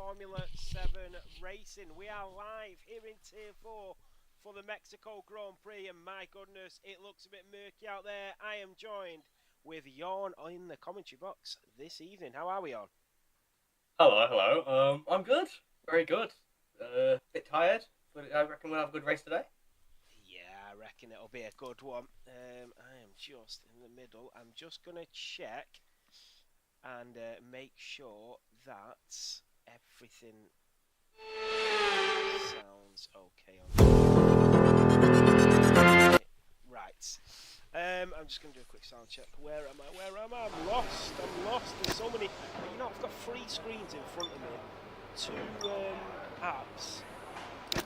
Formula 7 racing. We are live here in Tier 4 for the Mexico Grand Prix, and my goodness, it looks a bit murky out there. I am joined with Jorn in the commentary box this evening. How are we, Jorn? Hello. I'm good. Very good. Bit tired, but I reckon we'll have a good race today. Yeah, I reckon it'll be a good one. I am just in the middle. I'm just going to check and make sure that everything sounds okay. Right. I'm just going to do a quick sound check. Where am I? I'm lost. There's so many. You know, I've got 3 screens in front of me. 2 apps. It's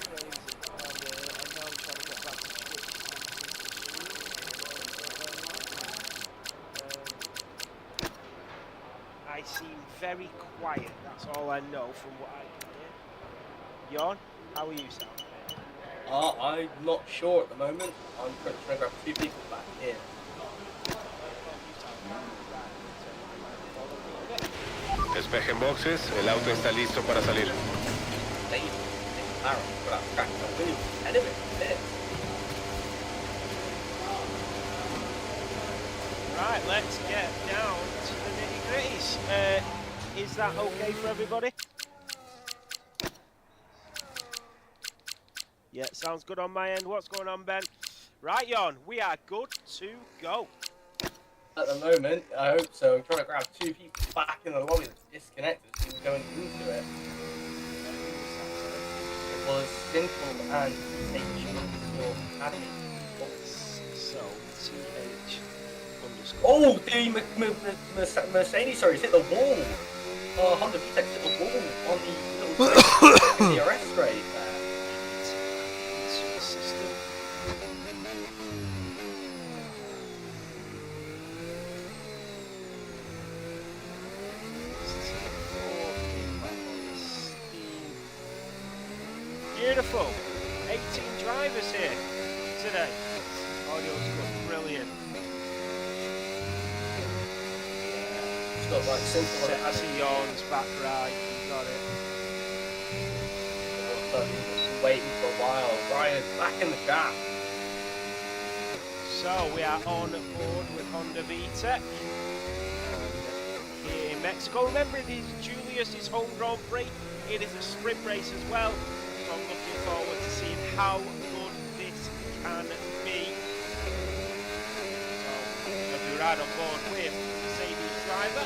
crazy. And now I'm trying to get back to Twitch. I seem very quiet. That's all I know from what I can hear. Jorn, how are you, Sam? I'm not sure at the moment. I'm trying to grab 2 people back here. Despejen boxes, el auto está listo para salir. Right, let's get down to the nitty-gritties. Is that okay for everybody? Yeah, sounds good on my end. What's going on, Ben? Right, Jorn, we are good to go. At the moment, I hope so. I'm trying to grab 2 people back in the lobby that's disconnected who's going into it. It was simple and Academy. So, TH underscore. Oh, the Mercedes, sorry, hit the wall. Honda VTEC hit the wall on the little DRS straight there. Beautiful. 18 drivers here today. Audio's got brilliant. It's got like simple. Sexy Jorn's back right. You got it. Waiting for a while. Ryan's back in the chat. So we are on board with Honda VTEC here in Mexico. Remember, it is Julius's home Grand Prix. It is a sprint race as well. So I'm looking forward to seeing how good this can be. So as we ride on board with Mercedes driver.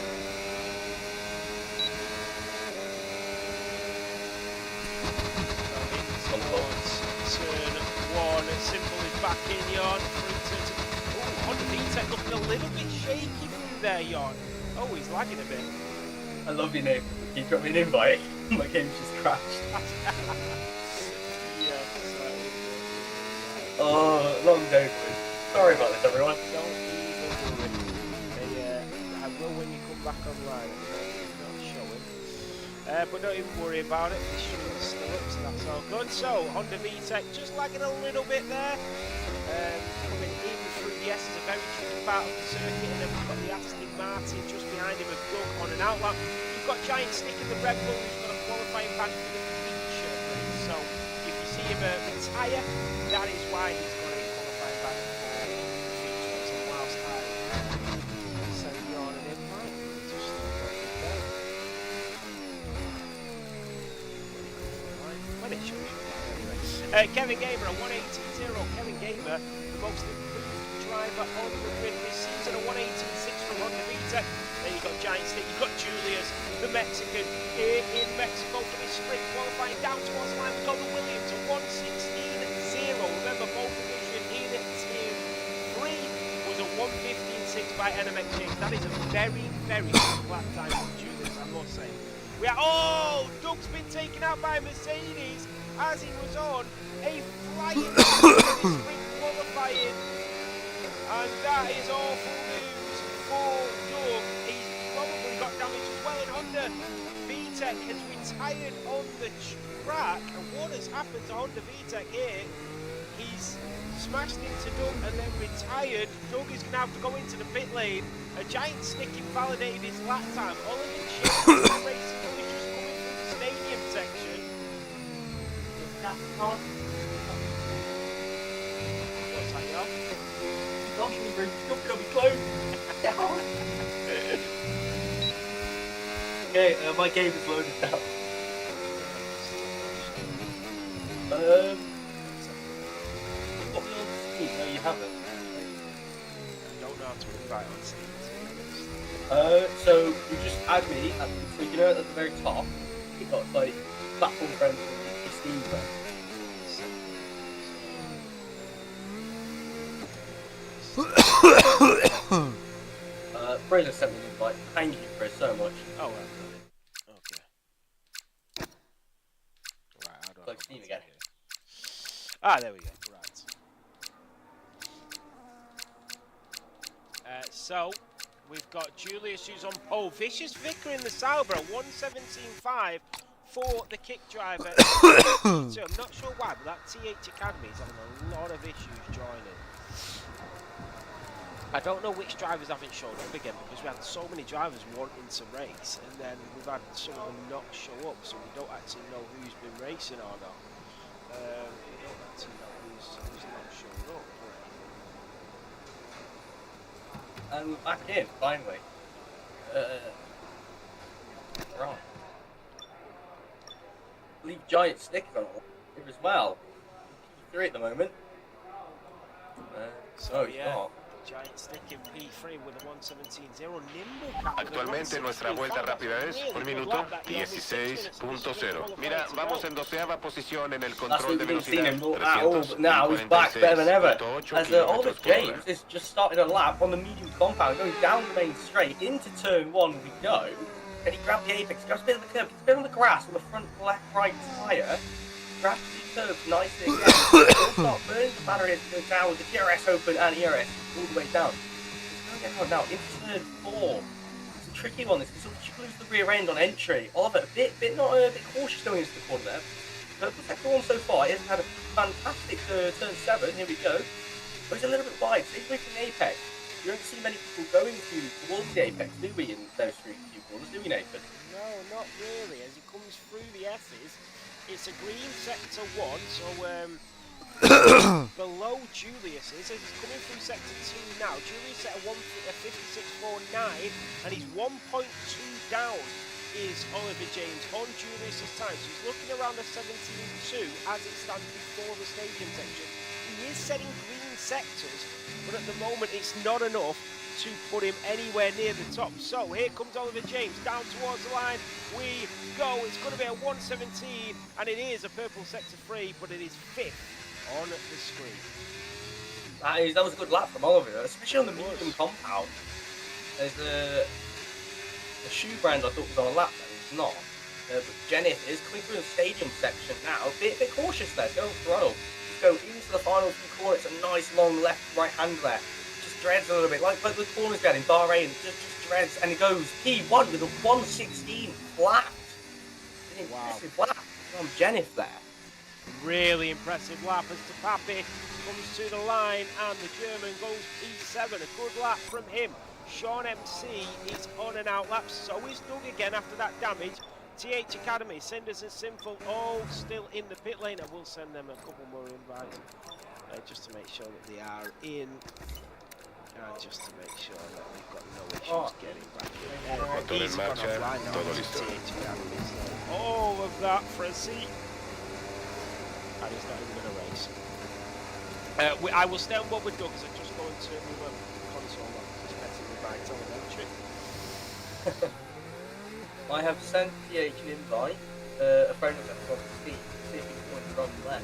So towards turn 1. Simple is back in, Jorn. Honda VTEC looking a little bit shaky through there, Jorn. Oh, he's lagging a bit. I love your name. You dropped me an invite. My game's just crashed. Oh, long day, please. Sorry about this, everyone. Don't even worry. I will when you come back online. It's not showing. But don't even worry about it. The stream is still up, so that's all good. So, Honda VTEC just lagging a little bit there. Coming in through the S is a very tricky part of the circuit, and then we've got the Aston Martin just behind him, a Doug on an outlap. You've got Giant Stick in the Red Bull, who's got a qualifying badge for the feature race. So, if you see him retire, that is why he's got a qualifying badge for the feature race. And whilst I send you on an invite, just let it go. When it shows you anyway. Kevin Gamer, a 118.0. Kevin Gamer, the most improved driver on the grid this season, a 118.6 from Honda VTEC. Then you've got Giant Stick, you've got Julius, the Mexican, here in Mexico for his sprint qualifying down towards the line. We've got the Williams, a 116.0. Remember, pole position in Tier 3 was a 115.6 by NMX James. That is a very, very good lap time from Julius, I must say. We are, oh, Doug's been taken out by Mercedes as he was on a flying sprint qualifying, and that is awful news for Doug. He's probably got damage as well, and Honda VTEC has retired on the track. And what has happened to Honda VTEC here? He's smashed into Doug and then retired. Doug is going to have to go into the pit lane. A Giant Stick invalidated his lap time. Oliver Racing Bull is just coming through the stadium section. What's that, y'all? You'll be close. Okay, my game is loaded now. What was on Steam? No, you haven't. I don't know how to invite on Steam, to be honest. So you just add me, so you know at the very top, you got like platform friends and your Steam friends. Fraser sent me an invite. Thank you, Chris, so much. Oh, right. Okay. Right, how do I Like Steam again. Ah, there we go. Right. So, we've got Julius who's on pole. Vicious Vicar in the Sauber, 117.5 for the kick driver. So I'm not sure why, but that TH Academy is having a lot of issues joining. I don't know which drivers haven't showed up again because we had so many drivers wanting to race, and then we've had some of them not show up, so we don't actually know who's been racing or not. We don't actually know who's not showing up. And we're back in, finally. Right. Leave giant stickers on here as well. P3 at the moment. So he's yeah. not. Giant stick in P3 with a 117.0 nimble. Actualmente nuestra vuelta rápida es 1 minuto 16.0. Mira, vamos en 12ª posición en el control de velocidad. But now he's back better than ever. As Oliver James is just starting a lap on the medium compound, going down the main straight into turn 1 we go. And he grabbed the apex, grabs a bit of the curb, gets a bit on the grass on the front left right tyre. Grabs the curb nicely again. He'll start burning the battery as he goes down with the DRS open and ERS all the way down. He's going down now into turn 4. It's a tricky one, this because he'll lose the rear end on entry. Oliver, a bit cautious going into the corner there. Purple sector 1 so far, he hasn't had a fantastic turn 7, here we go. But he's a little bit wide, so he's moving the apex. You don't see many people going towards the apex, do we, in those few corners, do we, Nathan? No, not really. As he comes through the S's, it's a green sector 1, so below Julius is. As he's coming through sector 2 now, Julius at a 56.49, and he's 1.2 down is Oliver James on Julius's time. So he's looking around the 17.2 as it stands before the stadium section. He is setting green sectors, but at the moment it's not enough to put him anywhere near the top. So here comes Oliver James down towards the line. We go. It's going to be a 117, and it is a purple sector 3, but it is 5th on the screen. That was a good lap from Oliver, especially on the medium compound. There's a shoe brand I thought was on a lap, and it's not. But Jennifer is coming through the stadium section now. A bit cautious there. Go throttle. Go into the final few corners. It's a nice long left-right hand there. Just dreads a little bit, like the corners we had in Bahrain. Just dreads, and he goes P1 with a 116 flat. Wow. Impressive lap from Jennifer there. Really impressive lap as Tapapi comes to the line, and the German goes P7. A good lap from him. Sean MC is on and out laps, so is Doug again after that damage. TH Academy, Cinders and Sinful all still in the pit lane. I will send them a couple more invites just to make sure that they are in, and just to make sure that we've got no issues getting back in. He's gone offline now, TH Academy, so all of that for a seat, and he's not even going to race. I will stay on board with Doug as I just go into the console on by telemetry. I have sent TH an invite. A friend of mine wants to speak. See if he can point from the left.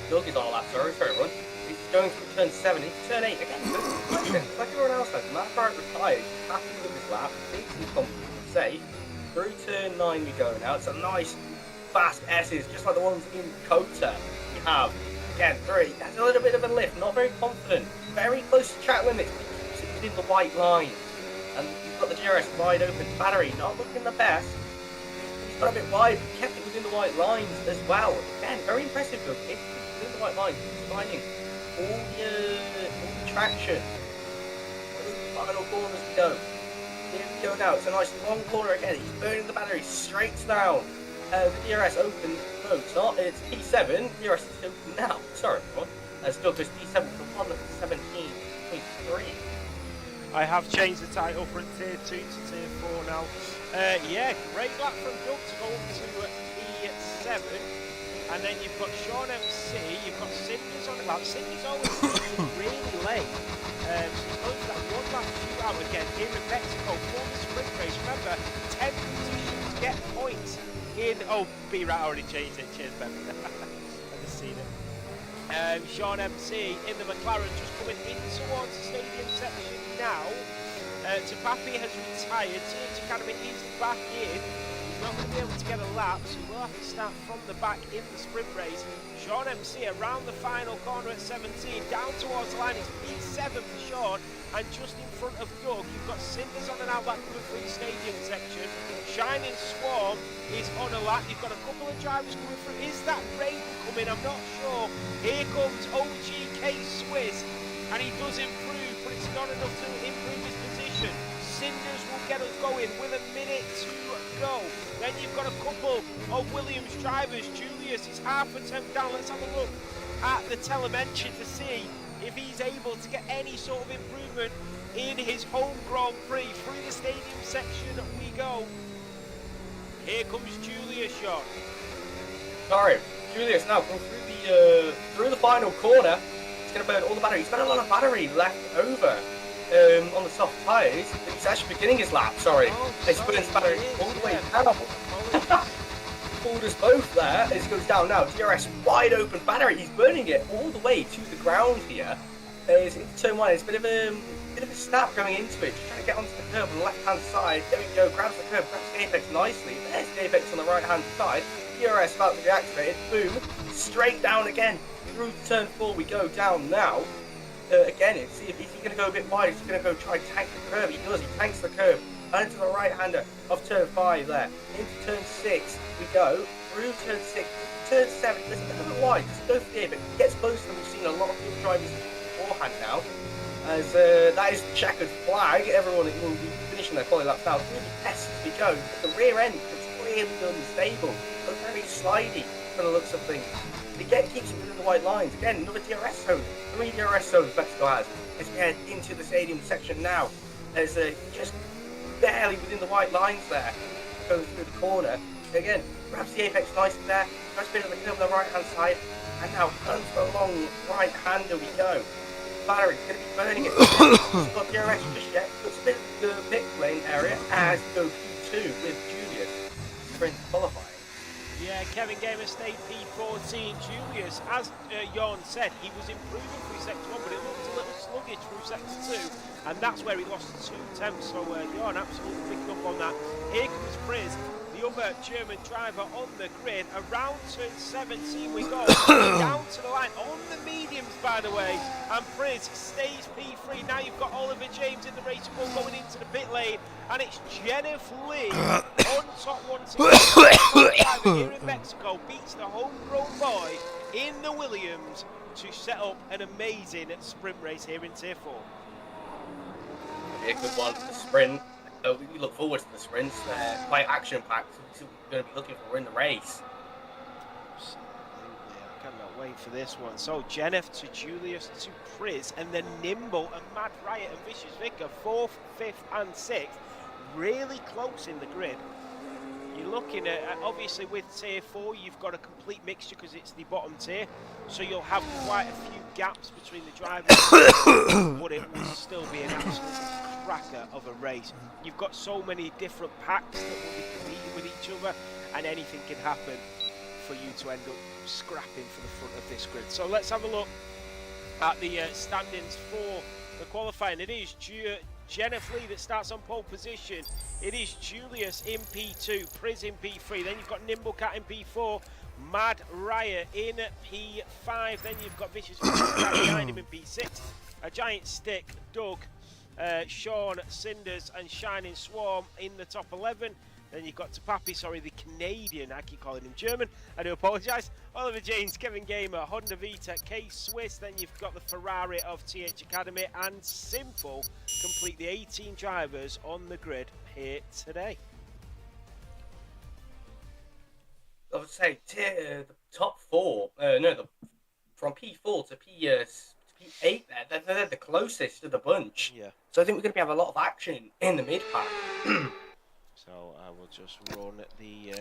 Doug is on a lap, sorry for everyone. He's going through turn 7 into turn 8 again. Like everyone else has, Matt Barrett retired. He's happy with his lap. Thinks he's confident and safe. Through turn 9 we go now. It's a nice, fast S's, just like the ones in Kota. We have again, 3. That's a little bit of a lift, not very confident. Very close to track limits, but keeps it within the white line. And you've got the DRS wide open. Battery not looking the best. He's got a bit wide, but kept it within the white lines as well. Again, very impressive though. It's within the white lines, he's finding all the traction. Final corners we go. Here we go now. It's a nice long corner again. He's burning the battery straight down. The DRS open. No, it's not. It's P7. DRS is open now. Sorry, everyone. Still goes P7 for 117.3. I have changed the title from Tier 2 to Tier 4 now. Yeah, great lap from Doug to go up to P7. And then you've got Sean MC, you've got Cinders on the lap. Cinders always really late. So you're going for that one lap shootout again here in Mexico for the sprint race. Remember, 10 positions get points in. Oh, B-Rat already changed it. Cheers, Ben. I've just seen it. Sean MC in the McLaren just coming in towards the stadium section now. Tapapi has retired. TH Academy is back in. He's not going to be able to get a lap, so we'll have to start from the back in the sprint race. Sean MC around the final corner at 17, down towards the line. It's P7 for Sean, and just in front of Doug, you've got Cinders on an outback coming through the stadium section. Shining Swarm is on a lap. You've got a couple of drivers coming through. Is that Raiden coming? I'm not sure. Here comes OGK Swiss, and he does improve, but it's not enough to improve his position. Cinders will get us going with a minute to go. Then you've got a couple of Williams drivers. Julius is half a temp down. Let's have a look at the telemetry to see if he's able to get any sort of improvement in his home Grand Prix. Through the stadium section we go. Here comes Julius, Sean. Sorry, Julius now comes through the final corner. He's going to burn all the battery. He's got a lot of battery left over on the soft tyres. He's actually beginning his lap, sorry. He's burning his battery all the way down. Pulled us both there as he goes down now. DRS wide open battery. He's burning it all the way to the ground here. It's into turn 1. It's a bit of a snap going into it. Just trying to get onto the curb on the left hand side. There we go. Grabs the curb. Grabs the apex nicely. There's the apex on the right hand side. DRS about to be activated. Boom. Straight down again. Through turn 4 we go down now. Again, see if he's going to go a bit wide. He's going to go try to tank the curb. He does. He tanks the curb. And into the right hander of turn 5 there. Into turn 6 we go. Through turn 6. Turn 7. It's a little bit wide. Just go for the apex. It gets closer than we've seen a lot of good drivers beforehand now. As that is the checkered flag. Everyone will be finishing their quality laps now. Through the tests we go. The rear end is really unstable. Looks very slidey from the looks of things. Again, keeps it within the white lines. Again, another DRS zone. 3 DRS zones Mexico has. As we head into the stadium section now. As just barely within the white lines there. Goes through the corner. Again, grabs the apex nicely there. Tries to spin on the curve on the right hand side. And now guns for a long right hander we go. Battery's going to be burning it. It's not DRS just yet. But spin the pit lane area as go P2 with Julius. Sprint qualifying. Yeah, Kevin Gamer stayed P14. Julius, as Jon said, he was improving through Sector 1, but it looked a little sluggish through Sector 2, and that's where he lost 2 temps. So Jon absolutely picking up on that. Here comes Priz, the other German driver on the grid. Around turn 17 we go, down to the line on the mediums, by the way, and Priz stays P3. Now you've got Oliver James in the race going into the pit lane, and it's Jennifer Lee on top once again. Here in Mexico beats the homegrown boy in the Williams to set up an amazing sprint race here in Tier 4. Be a good one for the sprint. We look forward to the sprints. Quite action-packed. So we're going to be looking for in the race. Absolutely, I cannot wait for this one. So Jennifer to Julius to Priz, and then Nimble and Mad Riot and Vicious Vicar 4th, 5th, and 6th. Really close in the grid. You're looking at, obviously with Tier 4, you've got a complete mixture because it's the bottom tier. So you'll have quite a few gaps between the drivers, but it will still be an absolute cracker of a race. You've got so many different packs that will be competing with each other, and anything can happen for you to end up scrapping for the front of this grid. So let's have a look at the standings for the qualifying. It is Jennifer Lee that starts on pole position. It is Julius in P2, Priz in P3. Then you've got Nimblecat in P4, Mad Riot in P5. Then you've got Vicious behind him in P6. A Giant Stick, Doug, Sean, Cinders, and Shining Swarm in the top 11. Then you've got Tapapi, sorry, the Canadian. I keep calling him German. I do apologise. Oliver James, Kevin Gamer, Honda Vita, K Swiss. Then you've got the Ferrari of TH Academy, and Simple complete the 18 drivers on the grid here today. I would say the top four, from P4 to P8 they're the closest to the bunch. Yeah. So I think we're going to have a lot of action in the mid pack. So I will just run the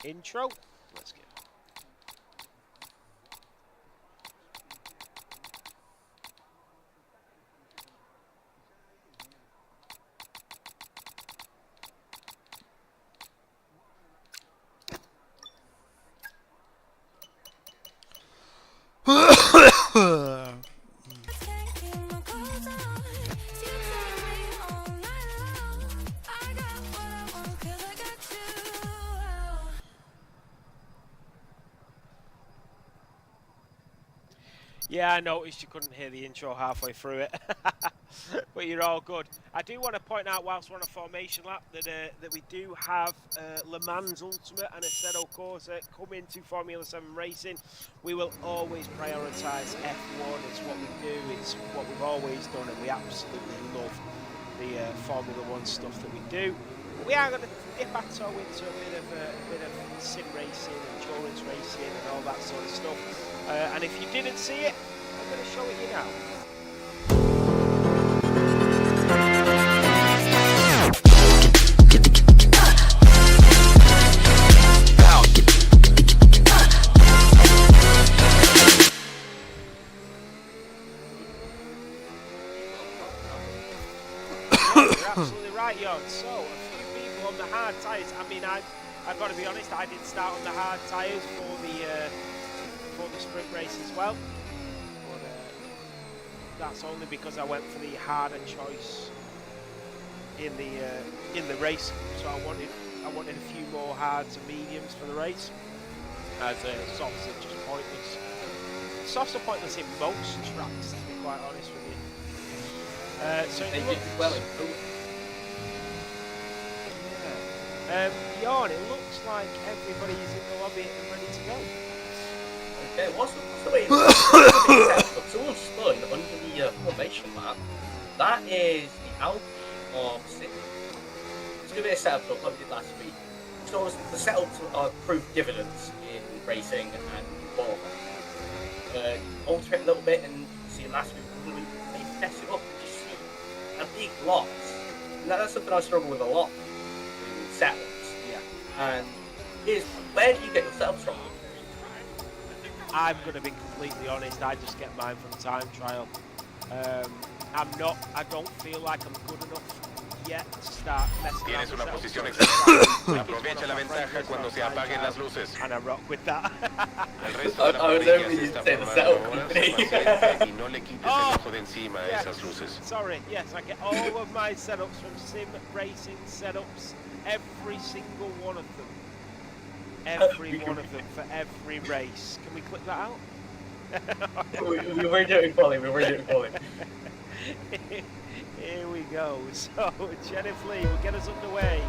intro. Let's get. Yeah, I noticed you couldn't hear the intro halfway through it, but you're all good. I do want to point out, whilst we're on a formation lap, that we do have Le Mans Ultimate and Assetto Corsa coming to Formula 7 racing. We will always prioritise F1. It's what we do. It's what we've always done, and we absolutely love the Formula 1 stuff that we do. But we are going to dip our toe into a bit of sim racing, endurance racing, and all that sort of stuff. And if you didn't see it, I'm going to show it you now. You're absolutely right, Jon. So, a few people on the hard tyres. I mean, I've got to be honest, I did start on the hard tyres for the sprint race as well, but that's only because I went for the harder choice in the race. So I wanted a few more hards and mediums for the race, as softs are just pointless. Softs are pointless in most tracks, to be quite honest with you. So they did well in both. Yeah. Jon, it looks like everybody's in the lobby and ready to go. Okay, what's the way someone spun under the formation map? That is the Alpine of City. It's going to be a setup like we did last week. So the setups prove dividends in racing and qualifying. Alter it a little bit, and see last week they mess it up and just see a big loss. And that's something I struggle with a lot in setups. Yeah. And where do you get your setups from? I'm going to be completely honest, I just get mine from time trial. I don't feel like I'm good enough yet to start messing Tienes una around with posición myself. excelente. Aprovecha la ventaja cuando se apaguen las luces. And I rock with that. El resto de la parrilla se está formando ahora. Paciente y no le quites el ojo de encima a esas luces. Sorry, yes, I get all of my setups from Sim Racing Setups, every single one of them. Every one of them for every race. Can we click that out? we were doing quality. Here we go. So, Jennifer Lee will get us underway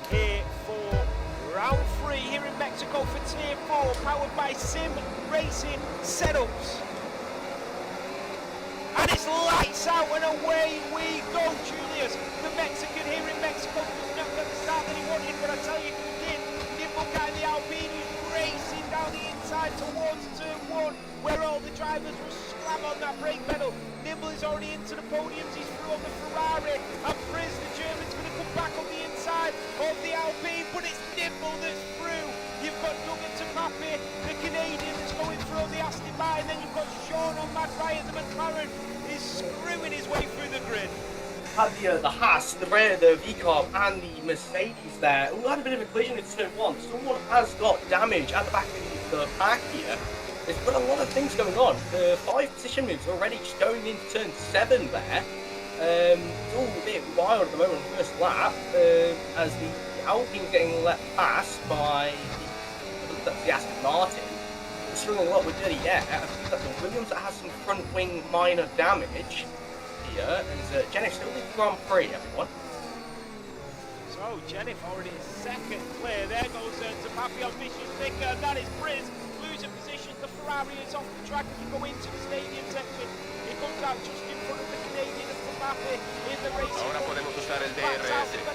here for round 3 here in Mexico for Tier 4, powered by Sim Racing Setups. And it's lights out and away we go, Julius. The Mexican here in Mexico does not get the start that he wanted, but I tell you who did. Nimble guy, the Alpine, is racing down the inside towards turn 1, where all the drivers will slam on that brake pedal. Nimble is already into the podiums, he's through on the Ferrari, and Friz, the German's going to come back on the inside of the Alpine, but it's Nimble that's through. You've got Doug and Tapapi, the Canadian, that's going through on the Aston Martin, then you've got Sean on Mad Riot, the McLaren is screwing his way through the grid. Had the Haas, the V-Carb, and the Mercedes there. We had a bit of a collision in turn 1. Someone has got damage at the back of the pack here. There's got a lot of things going on. The 5 position moves already just going into turn 7 there. It's all a bit wild at the moment on the first lap, as the Alpine's getting let pass by the that's the Aston Martin. We're struggling a lot with Dirty Air. I believe that's the Williams that has some front wing minor damage here. And Jennifer still leads the Grand Prix, everyone. So Jennifer already in second clear. There goes to Papillon Vicious Vicker. That is Briz losing position. The Ferrari is off the track as we go into the stadium section. He comes out just in front of the Canadian of Mbappe in the race. Ahora podemos usar el DRS.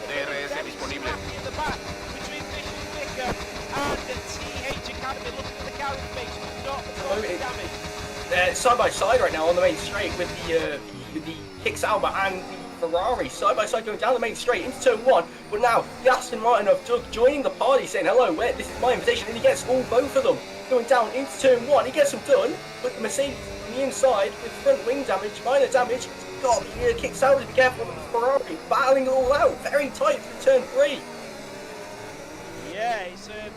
DRS disponible. In the back between Vicious Vicker and TH Academy. Looking at the carry space. Not the damage. Side by side right now on the main straight with the Kick Sauber and the Ferrari side by side going down the main straight into turn 1, but now the Aston Martin of Doug joining the party saying hello, this is my invitation, and he gets both of them going down into turn 1. He gets them done, but the Mercedes on the inside with front wing damage, minor damage. He's got the Kick Sauber to be careful with the Ferrari, battling it all out, very tight through turn 3. Yeah, it's a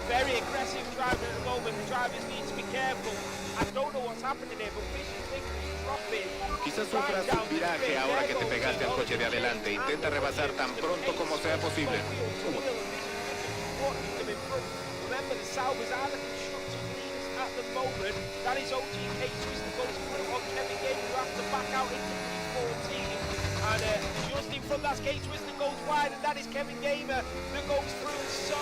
very aggressive driver at the moment. The drivers need to be careful. I don't know what's happening here, but Vicious Vicker is dropping. Quizás sufras un viraje ahora que te pegaste al coche de adelante. Intenta rebasar tan pronto como sea posible. Remember, the Saubers are the constructors leaders at the moment. That is OGK Twister goes through on Kevin Gamer, who has to back out into P14. And just in front, that's K Twister goes wide, and that is Kevin Gamer that goes through, and so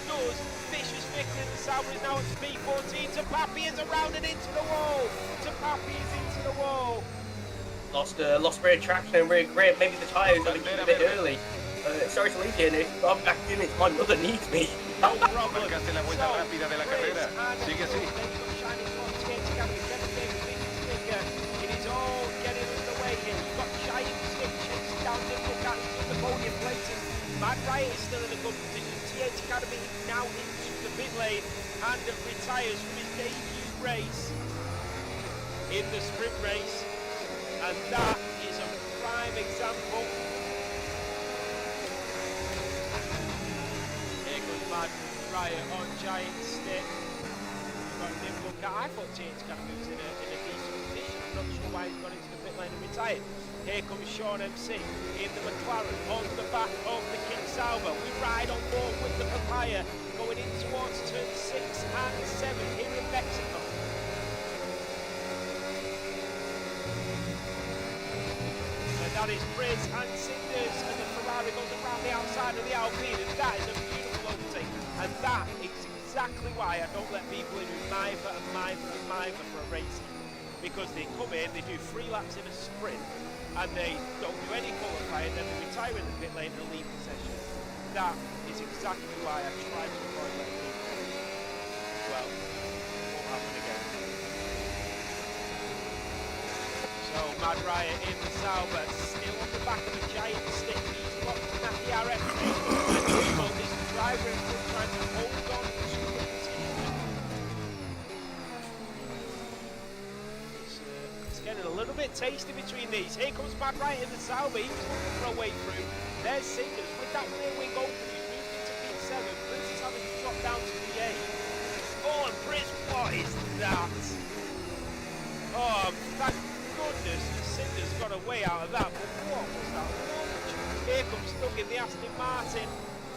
does Vicious Vicker. The Sauber is now at P14. Papi is around and into the wall. Papi is into the wall. Lost rear traction and rear grip. Maybe the tyres are a bit early. Sorry to leave you, Nick. I'm back in it. My mother needs me. No problem. Marcaste la vuelta rápida de la carrera. Sigue así. It is all getting underway here. You've got Giant Stick chasing down the lookout in the podium places. Mad Riot is still in a good position. TH Academy now into the pit lane and retires from his debut race in the sprint race. And that is a prime example. Here goes Mad Riot on Giant Stick. Got him look at. I thought TH Academy was in a decent position. I'm not sure why he's gone into the pit lane and retired. Here comes Sean MC in the McLaren on the back of the King Sauber. We ride on board with the Papaya going in towards turn 6 and 7 here in Mexico. And that is Briz and Cinders, and the Ferrari goes around the outside of the Alpine, and that is a beautiful overtake. And that is exactly why I don't let people in who mither and mither and mither for a racing. Because they come in, they do 3 laps in a sprint, and they don't do any qualifying, then they retire in the pit lane and leave the session. That is exactly why I try to avoid letting people in. Well, won't happen again. So Mad Riot in the Sauber, still on the back of a Giant Stick. He's locked in at the RFC. And this driver in front trying to hold on to the position. It's getting a little bit tasty between these. Here comes Mad Riot in the Sauber. He was looking for a way through. There's Cinders with that rear wing open. He's moved into P7. Briz is having to drop down to P8. Oh, and Briz, what is that? Oh, thank goodness Cinders got a way out of that. But what was that launch? Here comes Doug in the Aston Martin.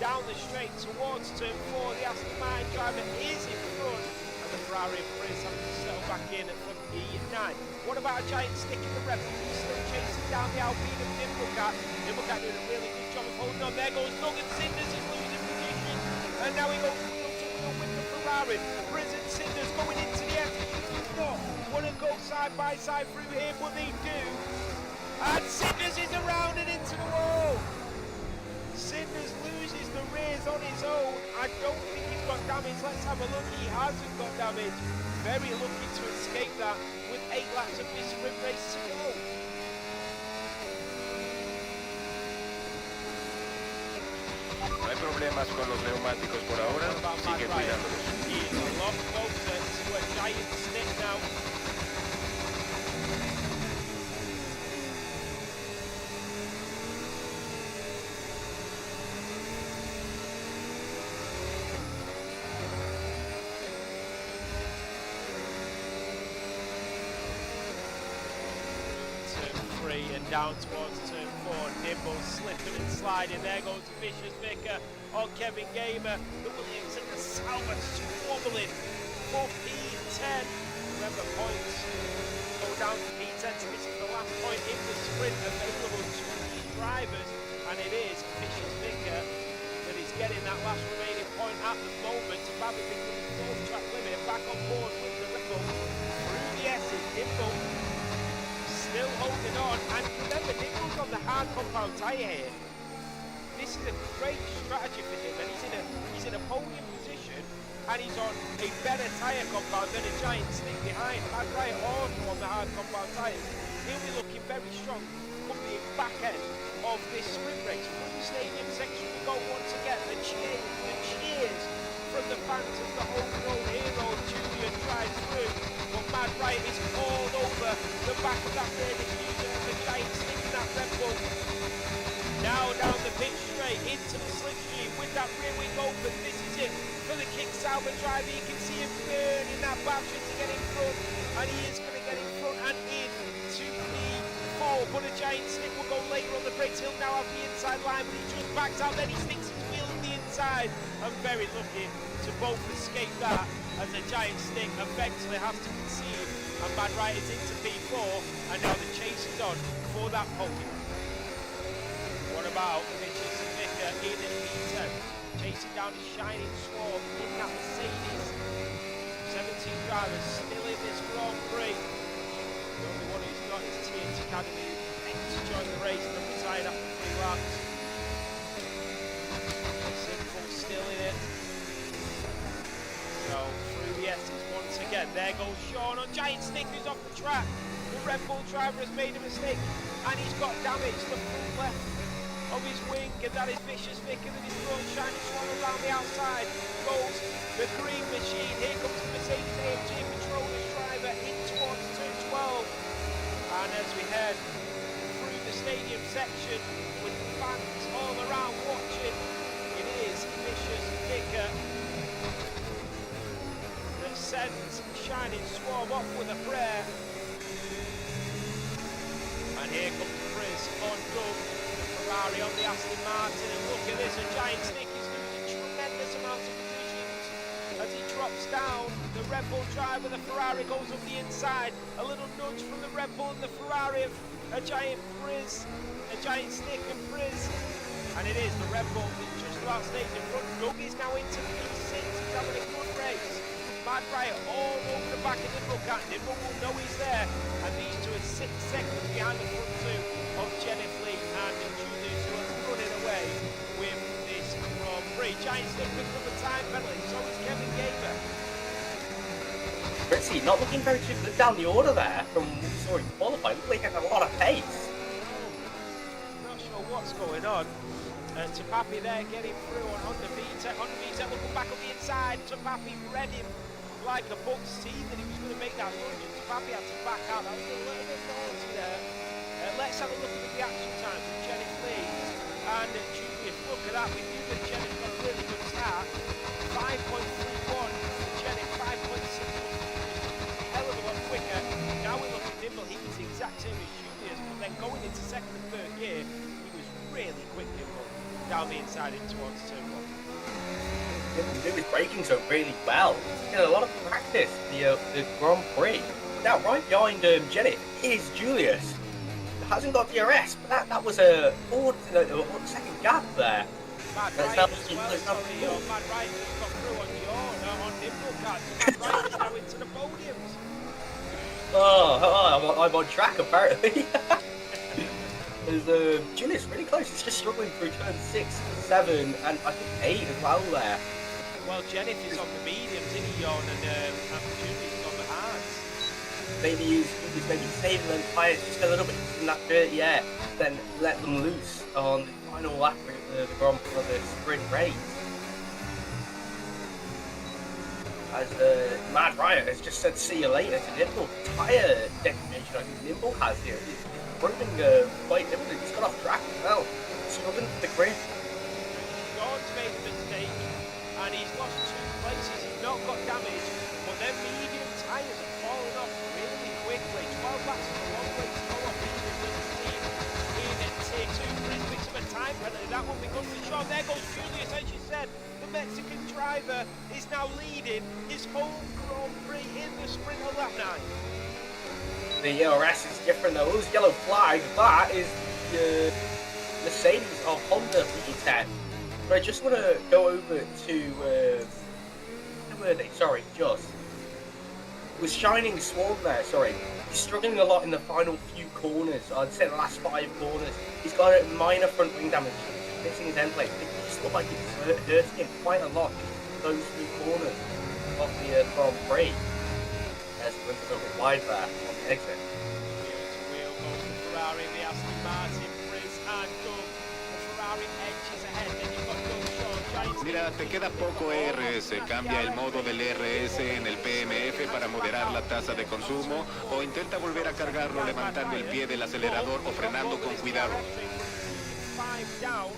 Down the straight towards turn 4. The Aston Martin driver is in front. And the Ferrari and Briz have to settle back in from P9. What about a Giant Stick in the Red Bull? He's still chasing down the Alpine of Nimblecat. Nimblecat doing a really good job of holding on. There goes Doug, and Cinders is losing position. And now he goes wheel to wheel with the Ferrari. Briz and Cinders going into the end. Not want to go side by side through here, but they do. And Cinders is around and into the wall. Cinders loses the rears on his own. I don't think he's got damage. Let's have a look. He hasn't got damage. Very lucky to escape that with 8 laps of this sprint race to go. No hay problemas con los neumáticos por ahora. Sigue cuidándolos. He is a lot closer to a Giant Stick now. And down towards turn 4. Nimble slipping and sliding. There goes Vicious Vicar on Kevin Gamer. The Williams and the Salvage squabbling for P10. Remember, points go down to P10. So this is the last point in the sprint available to these drivers. And it is Vicious Vicar that is getting that last remaining point at the moment. Bobby becoming close track limit. Back on board with the Red Bull. Through the S's. Nimble still holding on, and remember, Nimble's on the hard compound tyre here. This is a great strategy for him, and he's in a podium position, and he's on a better tyre compound than a Giant Stick behind. Mad Riot also on the hard compound tyres. He'll be looking very strong come the back end of this sprint race. From the stadium section we go once again. The cheers from the fans of the homegrown hero. Julian drives through, but Mad Riot is all over the back of that British user and the Giant Stick in that Red Bull. Now down the pit straight into the slipstream with that rear wing open. This is it for the King Sauber driver. You can see him burning that battery to get in front, and he is going to get in front and in to P4. But a Giant Stick will go later on the brakes. He'll now have the inside line, but he just backs out. Then he sticks his wheel on the inside, and very lucky to both escape that, as a Giant Stick eventually has to concede, and Mad Riot is into P4, and now the chase is on for that podium. What about Vicious Vicar in P10, chasing down a shining swarm in that Mercedes. 17 drivers still in this Grand Prix. The only one who's not is TNT Academy, to join the race and retired after 3 laps. Simple still in it. So through the S's once again. There goes Sean on Giant Stick, who's off the track. The Red Bull driver has made a mistake, and he's got damage to the front left of his wing, and that is Vicious Vicar that is throwing Shining Swan around the outside. Goes the green machine. Here comes the Mercedes AMG Petronas driver in towards turn 12. And as we head through the stadium section with the fans all around watching, it is Vicious Vicar that sends Shining Swarm off with a prayer. And here comes Chris on Doug, the Ferrari on the Aston Martin, and look at this, a Giant Stick is losing tremendous amounts of positions as he drops down. The Red Bull driver, the Ferrari, goes up the inside. A little nudge from the Red Bull and the Ferrari of a Giant Stick and Frizz. And it is the Red Bull that just about stays in front. Doug is now into the P6, he's having a good race. Mad Riot all over the back of Nimble Cat. Nimble will know he's there, and these two are 6 seconds behind the front two of Jennifer Lee and Julius, who are running away with this Grand Prix. Giant Stick picked up a time penalty, so is Kevin Gamer. Ritzy not looking very too good down the order there from what we saw in qualifying. Looked like he had a lot of pace. Not sure what's going on. Tapapi there getting through on the VTEC. On the VTEC looking back on the inside. Tapapi read him like a book, see that he was going to make that lunge, and Tapapi had to back out. That was a little bit naughty there. Let's have a look at the reaction time from Jennifer Lee and Julius. Look at that. We knew that Jennifer got a really good start. 5.31 for Jennifer, 5.6 hell of a lot quicker. Now we look at Nimble. He was the exact same as Julius, but then going into second and third gear, he was really quick, Nimble, down the inside in towards turn 1. He was braking so really well. He's getting a lot of practice the Grand Prix. Now right behind Jenny is Julius. Hasn't got DRS, but that was a second gap there. Mad Riot as well, sorry, Mad Riot just got through on Nimble Cat. Mad Riot is now into the podiums. I'm on track apparently. There's Julius really close. He's just struggling through turn 6, 7, and I think 8 as well there. Well, Jennifer's on the mediums, isn't he, Jon, and Julius is on the hards. Maybe he's saving them tyres just a little bit in that dirty air, then let them loose on the final lap of the Grand Prix of the sprint race. As Mad Riot has just said see you later to Nimble. Tyre degradation I think Nimble has here. He's running quite limited. He's got off track as well. Struggling for the grid. Sean's made a mistake and he's lost 2 places. He's not got damage, but then medium tyres are falling off really quickly. 12 laps is a long way to go off medium with the team in Tier 2. penalty. That won't be good for Sean. There goes Julius, as you said. The Mexican driver is now leading his home Grand Prix in the sprint of lap 9. The ERS is different though. Those yellow flags, that is the Mercedes of Honda V10. But I just want to go over to where were they? Sorry, just was Shining Swan there. Sorry, he's struggling a lot in the final few corners. I'd say the last 5 corners. He's got a minor front wing damage, missing his end plate. It just looked like it's hurting him quite a lot. Those 3 corners of the Grand Prix. As he went a little bit wide there on the exit. Wheel goes to Ferrari, the Aston Martin, Briz and Doug. The Ferrari edges ahead, then you've got Doug, Sean, Giants. Mira, te queda poco RS. Cambia el modo del RS en el PMF para moderar la tasa de consumo o intenta volver a cargarlo levantando el pie del acelerador o frenando con cuidado. 5 down.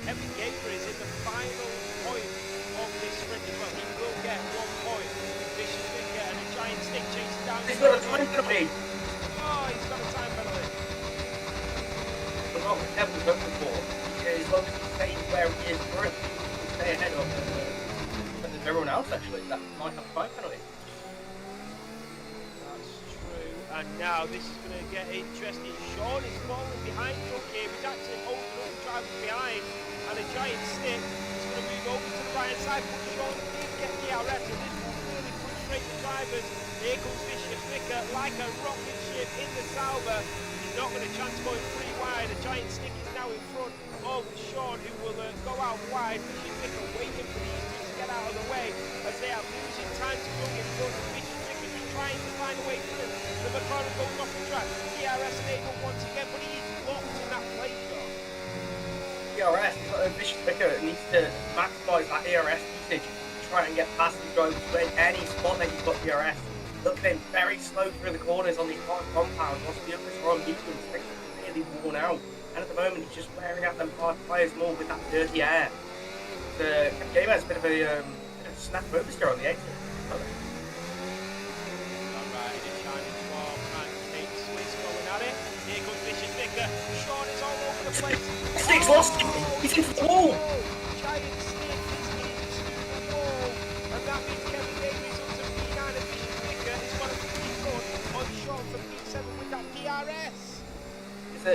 Kevin Gaber is in the final point of this sprint as well. He will get 1 point. Vicious Vicker and a giant stick chasing down. He's got a time penalty. Oh, he's got a time penalty. But not with Kevin Gaber before. He's going to stay where he is currently. Stay ahead of everyone else actually. That might have a time penalty. That's true. And now this is going to get interesting. Sean is falling behind Doug here. He's actually holding up the drivers behind. And a giant stick is going to move over to the right side. But Sean did get the DRS. And this will really frustrate the drivers. Here comes Vicious Vicker like a rocket ship in the Sauber. He's not going to chance going 3 wide. A giant stick is now in front of Sean, who will go out wide. Vicious Vicker waiting for these two to get out of the way as they are losing time to go in front. Vicious Vicker just trying to find a way through. The McLaren goes off the track. DRS enabled once again, but he is locked in that plate car. ERS, Vicious Vicker needs to maximise that ERS usage, try and get past these drivers in any spot that you've got ERS. Look at him very slow through the corners on the hard compound, whilst the others are on mediums, really worn out. And at the moment he's just wearing out them hard tyres more with that dirty air. The game has a bit of a snap oversteer on the exit. Alright, it is Shining Swarm and Kate Swiss going at it. Here comes Vicious Vicker. Sean is all over the place. Stick's lost him! He's into the wall! Giant stick is into the wall. And that means Kevin Gaber is up to P9 and Vicious Vicker is one of the people on Sean for P7 with that DRS.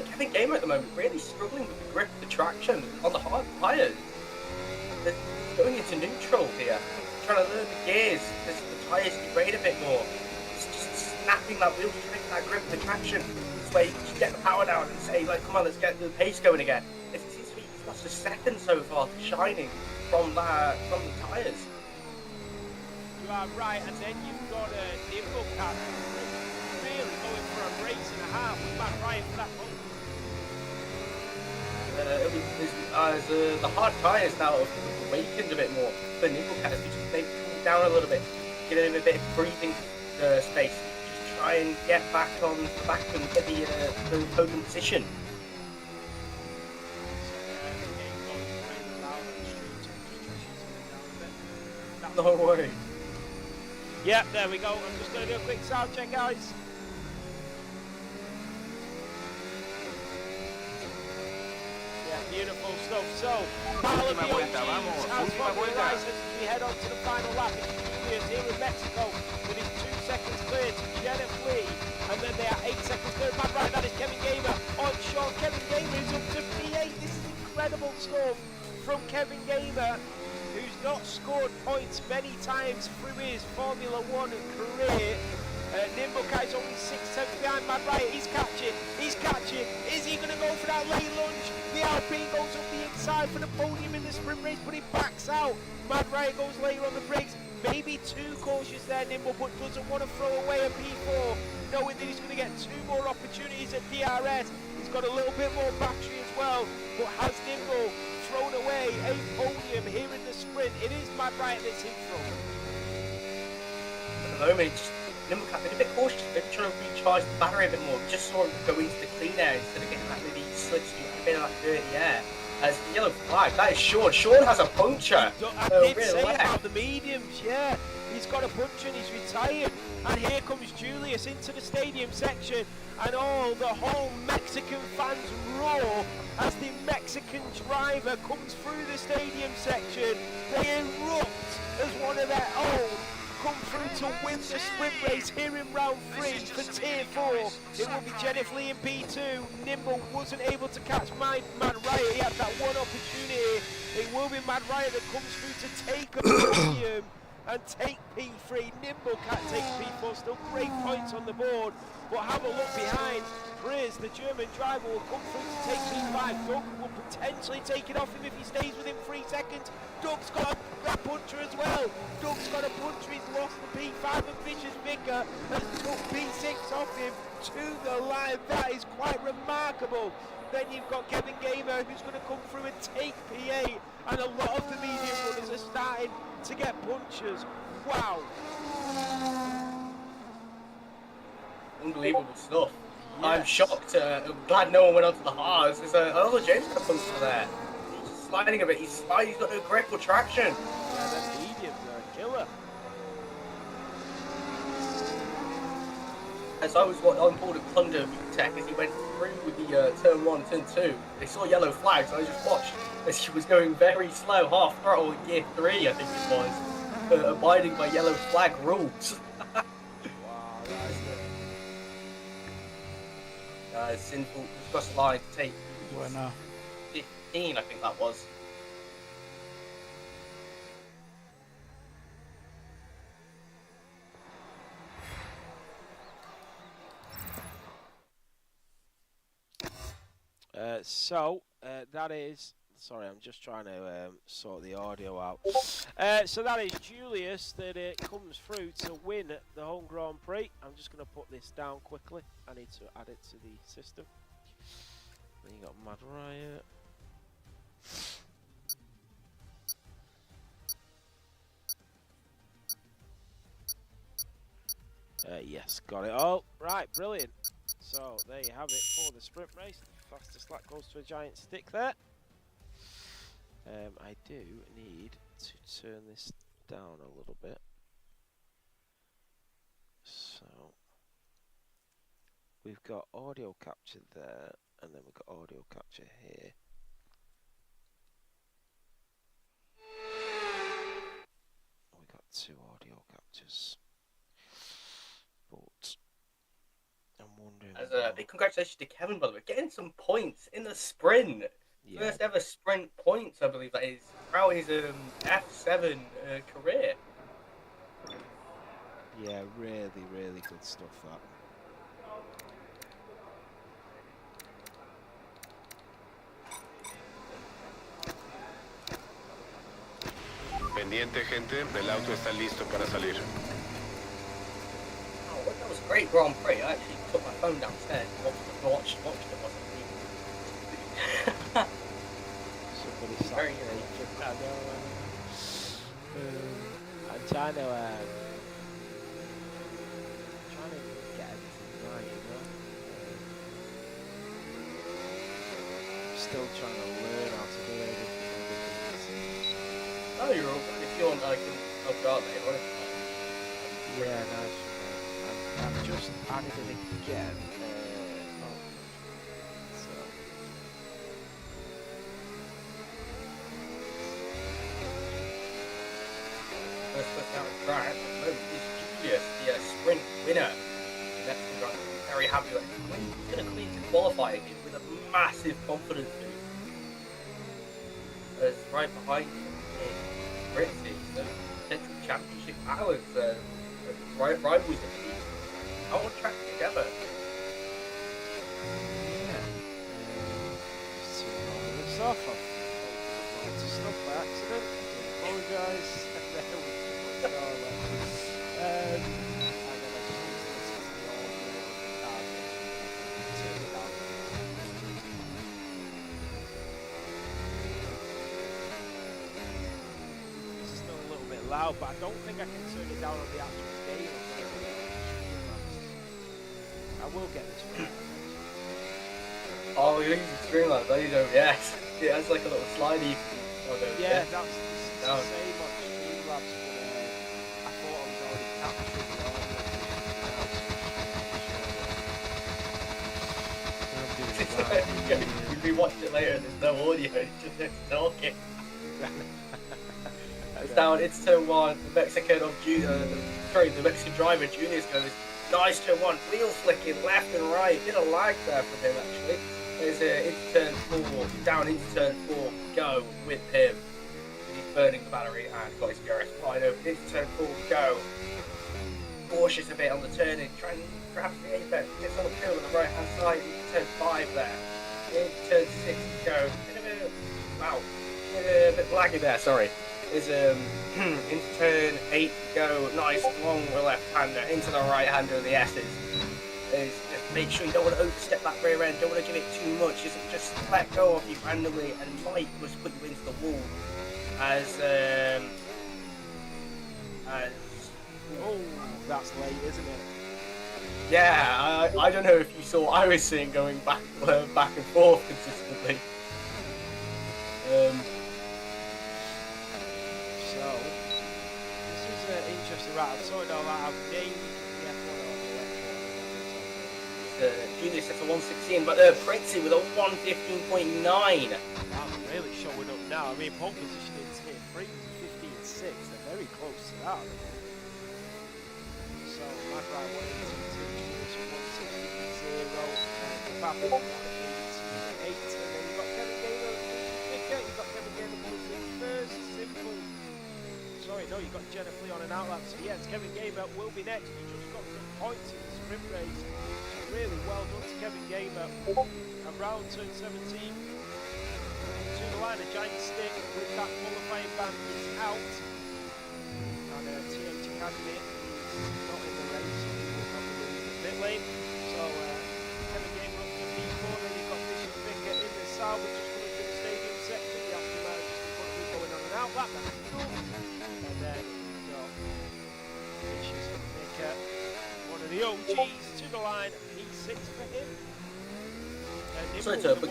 Kevin Gamer at the moment really struggling with the grip, the traction on the hard tyres. They're going into neutral here, trying to learn the gears as the tyres degrade a bit more. It's just snapping that wheel to make that grip, the traction. This way you can get the power down and say, like, come on, let's get the pace going again. It seems to be he's lost a second so far to Shining from the tyres. You are right, and then you've got a Nimble Cat really going for a race and a half with Matt Ryan for that one. The hard tyres now have awakened a bit more. The Nimble Cat has just maybe cooled down a little bit, give him a bit of breathing space. Just try and get back on the back and get the podium position. No way. Yeah, there we go. I'm just going to do a quick sound check, guys. Beautiful stuff. So, Última vuelta, vamos, última vuelta. As we head on to the final lap, it's Julius here in Mexico with his 2 seconds clear to Jenna Flee, and then they are 8 seconds clear. Back right, that is Kevin Gamer on Sean. Kevin Gamer is up to P8. This is incredible stuff from Kevin Gamer, who's not scored points many times through his Formula 1 career. Nimble Cat's only 6 tenths behind Mad Riot. He's catching. Is he going to go for that late lunge? The Alpine goes up the inside for the podium in the sprint race, but he backs out. Mad Riot goes later on the brakes. Maybe too cautious there, Nimble, but doesn't want to throw away a P4, knowing that he's going to get 2 more opportunities at DRS. He's got a little bit more battery as well, but has Nimble thrown away a podium here in the sprint? It is Mad Riot that's in front. At the moment, Nimble Cat been a bit cautious, maybe trying to recharge the battery a bit more. We just saw him go into the clean air instead of getting that really slipstream, a bit of that dirty air. As the yellow flag, that is Sean. Sean has a puncture. I did say about the mediums, yeah. He's got a puncture and he's retired. And here comes Julius into the stadium section. And all the whole Mexican fans roar as the Mexican driver comes through the stadium section. They erupt as one of their own come through to win the sprint race here in round 3 for Tier 4. It will be Jennifer Lee in P2. Nimble wasn't able to catch Mad Riot. He had that one opportunity. It will be Mad Riot that comes through to take a podium and take P3. Nimble can't take P4. Still great points on the board. But have a look behind. Priz, the German driver, will come through to take P5. Doug will potentially take it off him if he stays within 3 seconds. Doug's got a puncher as well. Doug's got a puncher. He's lost the P5 and Vicious Vicar has took P6 off him to the line. That is quite remarkable. Then you've got Kevin Gamer who's going to come through and take P8. And a lot of the medium runners are starting to get punchers. Wow. Unbelievable stuff. Yes. I'm shocked. I'm glad no one went onto the hards. There's James got a punch there. He's just sliding a bit. He's got no grip or traction. Yeah, the mediums are a killer. As I was on board at Thunder Tech as he went through with the turn 1, turn 2, they saw yellow flags. I just watched as he was going very slow, half throttle in gear 3, I think it was, abiding by yellow flag rules. Wow, that is Sinful cross the line to take Bueno. 15, I think that was. That is. Sorry, I'm just trying to sort the audio out. So that is Julius that comes through to win the home Grand Prix. I'm just going to put this down quickly. I need to add it to the system. Then you got Mad Riot. Yes, got it all. Right, brilliant. So there you have it for the sprint race. The fastest lap goes to a giant stick there. I do need to turn this down a little bit. So we've got audio capture there, and then we've got audio capture here. We got 2 audio captures, but I'm wondering. As a big congratulations to Kevin, by the way, getting some points in the sprint. Yeah. First ever sprint points, I believe that is, throughout his F7 career. Yeah, really, really good stuff that. Pendiente, gente, el auto está listo para salir. Oh, that was a great Grand Prix. I actually took my phone downstairs and watched it. Somebody Very I'm trying to get everything right, you know. Still trying to learn how to do everything. Oh, you're all good. If you want, I can help you out later. Yeah, no, I've just added it again. First person out of track at the moment is Julius, the sprint winner. That's the run. Very happy with it. He's going to come into qualifying with a massive confidence boost. As right behind him is Brits' potential championship hours. Rivalries in the league. I want to track together. Yeah. So this off. I've to stop by accident. I apologise. And then I just need to listen to the audio turn it down. It's still a little bit loud, but I don't think I can turn it down on the actual game. I will get this right. Oh, you're using Streamlabs, I use OBS. It has like a little slidey. Yeah, that's the same on Streamlabs, but I thought I was already capturing the audio. You'd be watch it later. There's no audio. It's just talking. It's down. It's turn 1. The Mexican the Mexican driver Julius goes. Nice turn 1. Wheel flicking left and right. Bit of lag there from him actually. There's into turn 4. Down into turn 4. Go with him. He's burning the battery and got his DRS wide open. Into turn 4. Go. Cautious a bit on the turning. Trying to grab the apex. Gets on the curve on the right hand side. Into turn 5 there. Into turn 6. Go. Wow. A bit laggy there. Sorry. Is into turn 8 go, nice long left-hander into the right-hander of the S's. Is just make sure you don't want to overstep that rear end, don't want to give it too much, just let go of you randomly and might just put you into the wall. Oh, that's late, isn't it? Yeah, I don't know if you saw, I was seeing going back and forth consistently. So, this is interesting, right? I'm sorry, I've named the F1 or the F1. Julius at a 116, but Prince with a 115.9. I'm really showing up now. I mean, pole position is hit 3, 15.6. They're very close to that. So, Mad Right 182, Julius 116.0, Fabio 118.8, and then you've got Kevin Gaynor, you've got Kevin Gaynor moving first, simple. Sorry, no, you've got Jenna Flea on an outlap. So yes, Kevin Gamer will be next. He just got some points in the sprint race. So really well done to Kevin Gamer. Around turn 17. To the line, a giant stick with that qualifying band is out. And TH Academy is not in the race, so he will not be in the pit lane. So Kevin Gamer up to P4. Then you've got Bishop Vicker in the salvage just coming through the stadium section. The aftermath just going on an outlap. That's cool. And then you've got Vicious Vicker, one of the OGs to the line, P6 for him. Sorry to put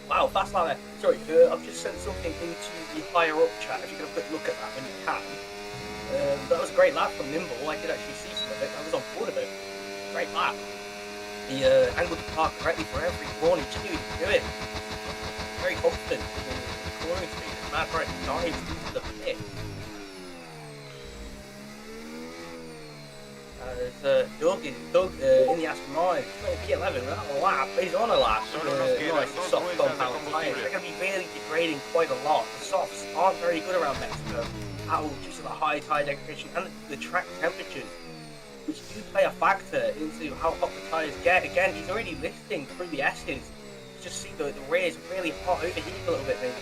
Wow, fast line there. Sorry, I've just sent something into the higher up chat. If you can have a quick look at that when you can. That was a great lap from Nimble. I could actually see some of it. I was on board of it. Great lap. He angled the car correctly for every corner. He knew he could do it. Very confident in the cornering speed. Mad Right dives into the pit. Doug in the Aston Martin, P11 without a lap, but he's on a lap with a nice soft compound tyre. They're going to be really degrading quite a lot. The softs aren't very good around Mexico at all due to the high tire degradation and the track temperatures, which do play a factor into how hot the tyres get. Again, he's already lifting through the S's. You just see the rears really hot, overheating a little bit maybe.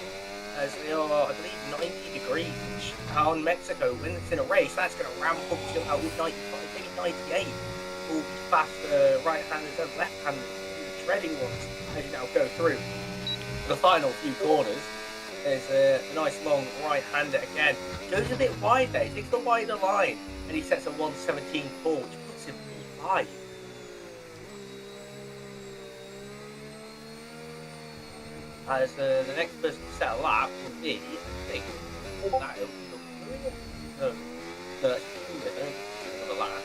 As they are, I believe, 90 degrees on Mexico. When it's in a race, that's going to ramp up to about 95, maybe 98. All the fast right-handers and left-handers, treading ones, as you now go through. The final few corners, there's a nice long right-hander again. Goes a bit wide there, he takes the wider line, and he sets a 117.4, which puts him P5. As the next person to set a lap will be, I think, that no, that's another lap.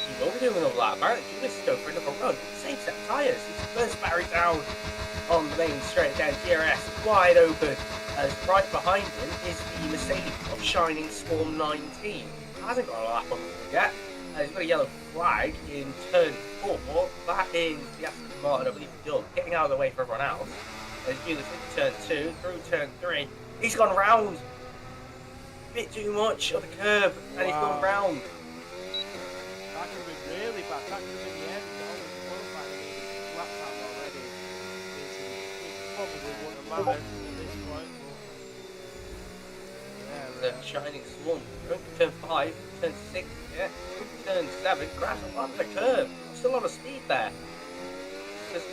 He will be doing another lap. Apparently, Julius is going for another run. Same set of tyres. He's first battery down on the main straight down. DRS wide open. As right behind him is the Mercedes of Shining Swarm 19. Hasn't got a lap on him yet. He's got a yellow flag in turn 4. That is the Aston Martin, I believe, Doug, getting out of the way for everyone else. As Julius into turn 2, through turn 3. He's gone round. A bit too much of the curb, and he's gone round. That could have been really bad. That could have been the end. The whole qualifying is lapped out already. It probably wouldn't have mattered at this point. But yeah, Shining Swarm. Turn 5, turn 6, yeah. Turn 7, grabs a lot of the curb. Still a lot of speed there. Just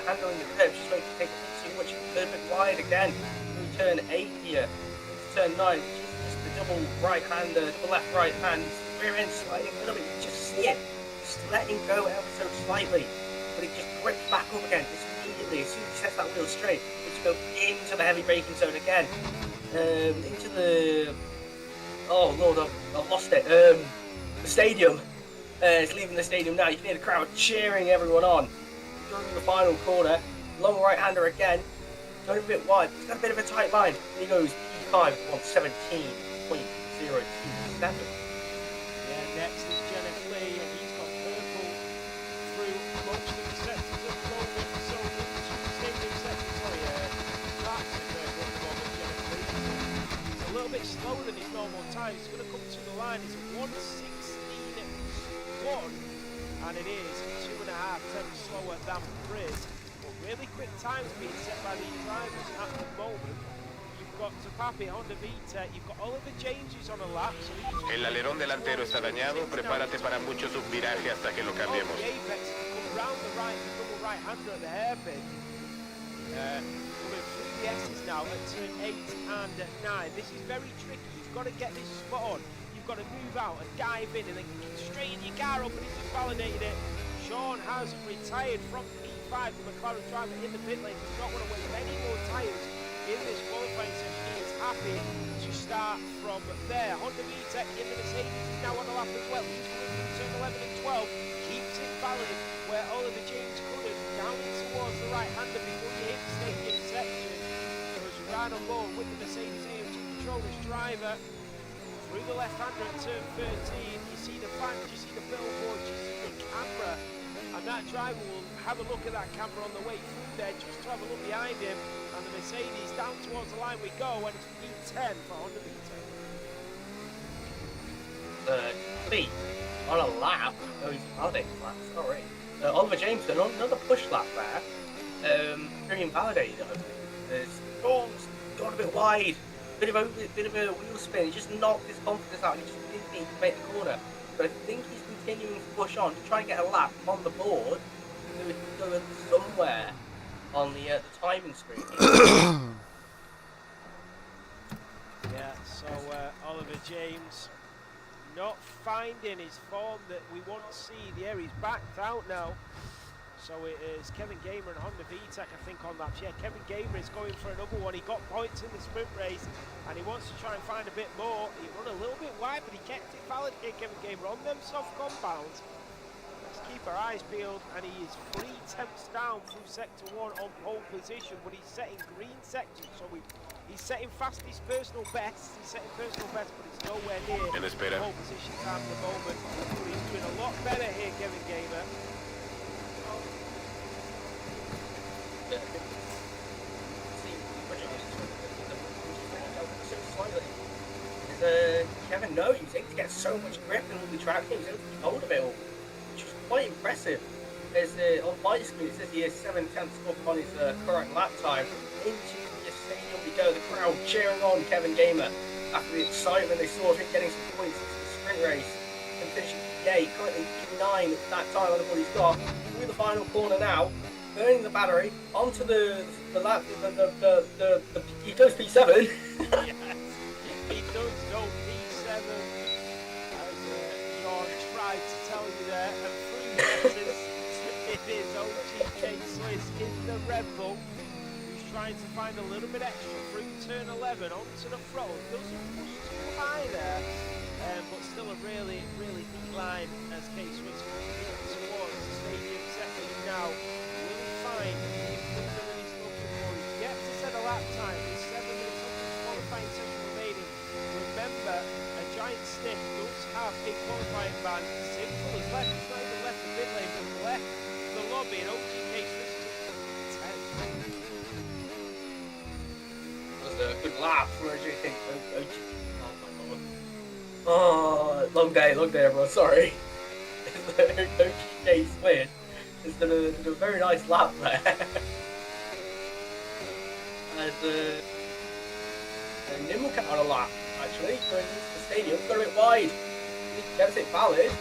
handling the curb, just waiting to take a bit too much. Curb it wide again. Through turn 8 here. Into turn 9, just the double right hand, double left right hand. Rear end sliding a little bit. You just see it. Just letting go ever so slightly. But it just grips back up again. Just immediately, as soon as he sets that wheel straight, it's go into the heavy braking zone again. Into the... Oh Lord, I've lost it. The stadium. It's leaving the stadium now. You can hear the crowd cheering everyone on. Through the final corner. Long right-hander again. Going a bit wide. He's got a bit of a tight line. He goes P5 117.027. Yeah, next is Jennifer Lee, and he's got purple through most of the sectors at the moment. So, stadium sector, that's the purple at the moment, Jennifer Lee. He's a little bit slower than his normal time. He's going to come to the line. He's at 1:16.1, and it is 2.5 tenths slower than Briz. But really quick times being set by these drivers at the moment. You've got Papi, Honda Vita, you've got Oliver James who's on a lap. So el alerón delantero está dañado, prepárate para mucho subviraje hasta que lo cambiemos. The apex come round the right, the double right-hander at the hairpin. Coming through the S's now at turn 8 and 9. This is very tricky. You've got to get this spot on. You've got to move out and dive in and then straighten your car up, and he's just validated it. Sean has retired from P5, the McLaren driver in the pit lane. Does not want to waste any more tyres in this qualifying session. He is happy to start from there. Honda Vita in the Mercedes is now on the lap as well. He's coming from turn 11 and 12. Keeps it valid where Oliver James couldn't. Down in towards the right-hander before you hit the stadium section. Goes right on board with the Mercedes AMG controllers driver. Through the left-hander at turn 13. You see the fans, you see the billboards, you see the camera. And that driver will have a look at that camera on the way through there just to have a look behind him. And the Mercedes down towards the line we go, and it's P10 for Honda Vita. Lee on a lap. Oh, he's validated lap, sorry. Oliver James done another push lap there. Very invalidated, I think. Storm's gone a bit wide. Bit of a wheel spin. He just knocked his confidence out and he just didn't need to make the corner. But I think he's continuing to push on to try and get a lap on the board so he can go somewhere on the timing screen. Yeah, so Oliver James not finding his form that we want to see there. He's backed out now. So it is Kevin Gamer and Honda VTEC, I think, on that. Yeah, Kevin Gamer is going for another one. He got points in the sprint race, and he wants to try and find a bit more. He run a little bit wide, but he kept it valid here, Kevin Gamer, on them soft compounds. Let's keep our eyes peeled, and he is 3 tenths down through sector 1 on pole position, but he's setting green sections, so he's setting fastest personal best. He's setting personal best, but it's nowhere near pole position time at the moment. But he's doing a lot better here, Kevin Gamer. Kevin knows he seems to get so much grip in all the track games, he able to keep hold of it all, which is quite impressive. There's on my screen it says he is 7 tenths up on his current lap time. Into the stadium we go, the crowd cheering on Kevin Gamer after the excitement they saw of him getting some points into the sprint race and finishing P8, currently P9 at that time on what he's got. Through the final corner now, burning the battery onto the lap, he goes P7. Yes, he does go P7, as Sean tried to tell you there, and through this, it is OGK Swiss in the Red Bull, who's trying to find a little bit extra through turn 11 onto the front. Doesn't push too high there, but still a really, really neat line as K-Swiss moves towards the stadium sector now. Find the improvement that he's looking for. He's yet to set a lap time. There's 7 minutes of the qualifying session remaining. Remember, a giant stick does have a qualifying ban. Simple as left. He's not even left the pit lane, but left the lobby. And OGK Swiss is 10. That was a good lap for OGK. Oh, long day everyone, sorry. OGK Swiss. It's done a very nice lap there. As Nimble kept on a lap, actually, going into the stadium, got a bit wide. He kept it valid.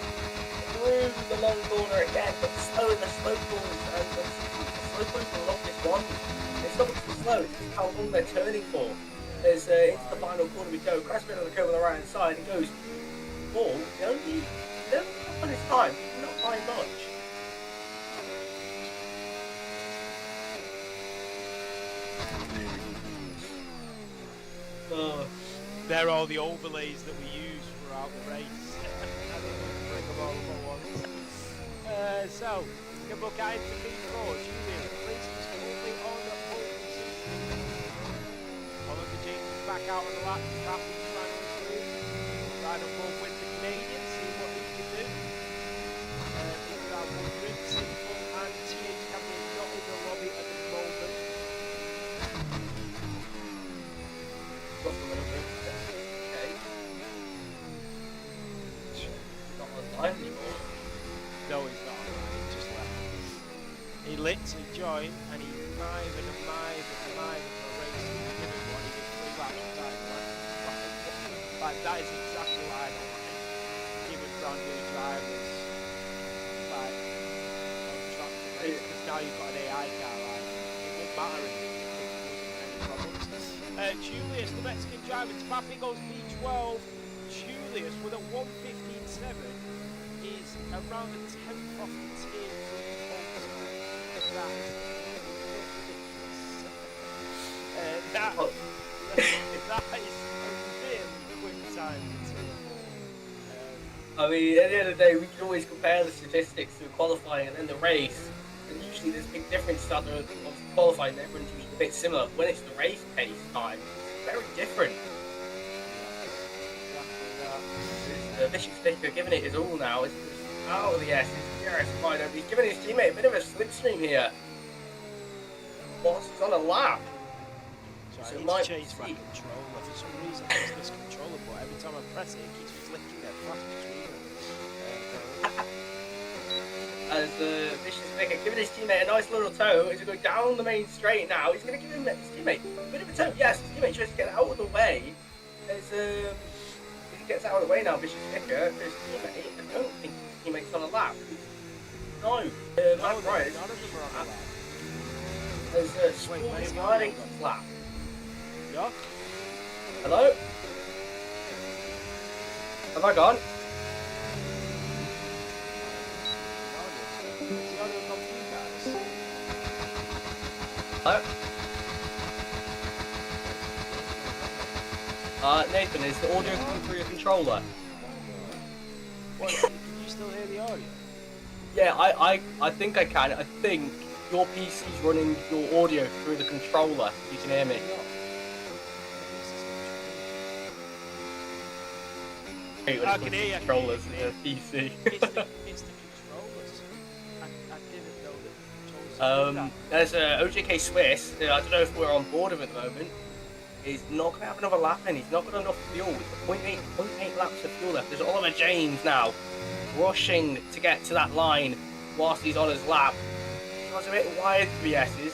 Through the long corner again, but slow in the slow corners. And the slow corners are not this one. It's not too slow, it's just how long they're turning for. There's into the final corner we go. Crash bit on the curve on the right hand side and goes ball. He only on his time, not by much. They're all the overlays that we use throughout the race. I didn't bring them all up at once. So, we can book out into P4. Julian places currently on the pole position. Oliver James is back out on the lap. Trapping trying to improve. Right on board with the Canadian, see what he can do. These are 100, Simple and TH Cameron not in the lobby at the moment. Got a little bit. Okay. Not online anymore. No, he's not online, he just left. He literally joined and he mimed and mimed and mimed for a race. He didn't want to get 3 laps of time. Like, that is exactly what I don't want. Given brand new drivers. Like, because now you've got an AI car, like, it won't matter if there wasn't any problems. Julius, the Mexican driver, Papi goes P12. Julius with a 1:15.7 is around the 10th off the tier 3 points. That is that is a really quick time to I mean, at the end of the day, we can always compare the statistics to qualifying and then the race. And usually there's a big difference to other qualifying, everyone's usually a bit similar. When it's the race pace time, it's very different. Vicious Vicar giving it his all now. It's out of the S. Yes, right over. He's giving his teammate a bit of a slipstream here. Whilst he's on a lap. So I need to change my controller. For some reason, I use this controller, but every time I press it, it keeps flicking there. As Vicious Vicar giving his teammate a nice little toe as he goes down the main straight now. He's going to give him his teammate a bit of a toe. Yes, his teammate tries to get out of the way. As he gets out of the way now, Vicious Vicar, his teammate, I don't think his teammate's on a lap. No, Matt Bryce. None of them are on a lap. As Sport is riding the lap. Yeah? Hello? Have I gone? Hello? Nathan, is the audio coming through your controller? What, can you still hear the audio? Yeah, I think I can. I think your PC's running your audio through the controller. You can hear me. I can hear you. Controllers in the PC. It's the controllers. I didn't know that controllers There's OJK Swiss. I don't know if we're on board with him at the moment. He's not going to have another lap in. He's not got enough fuel. He's got 0.8 laps of fuel left. There's Oliver James now rushing to get to that line whilst he's on his lap. He was a bit wide for the S's.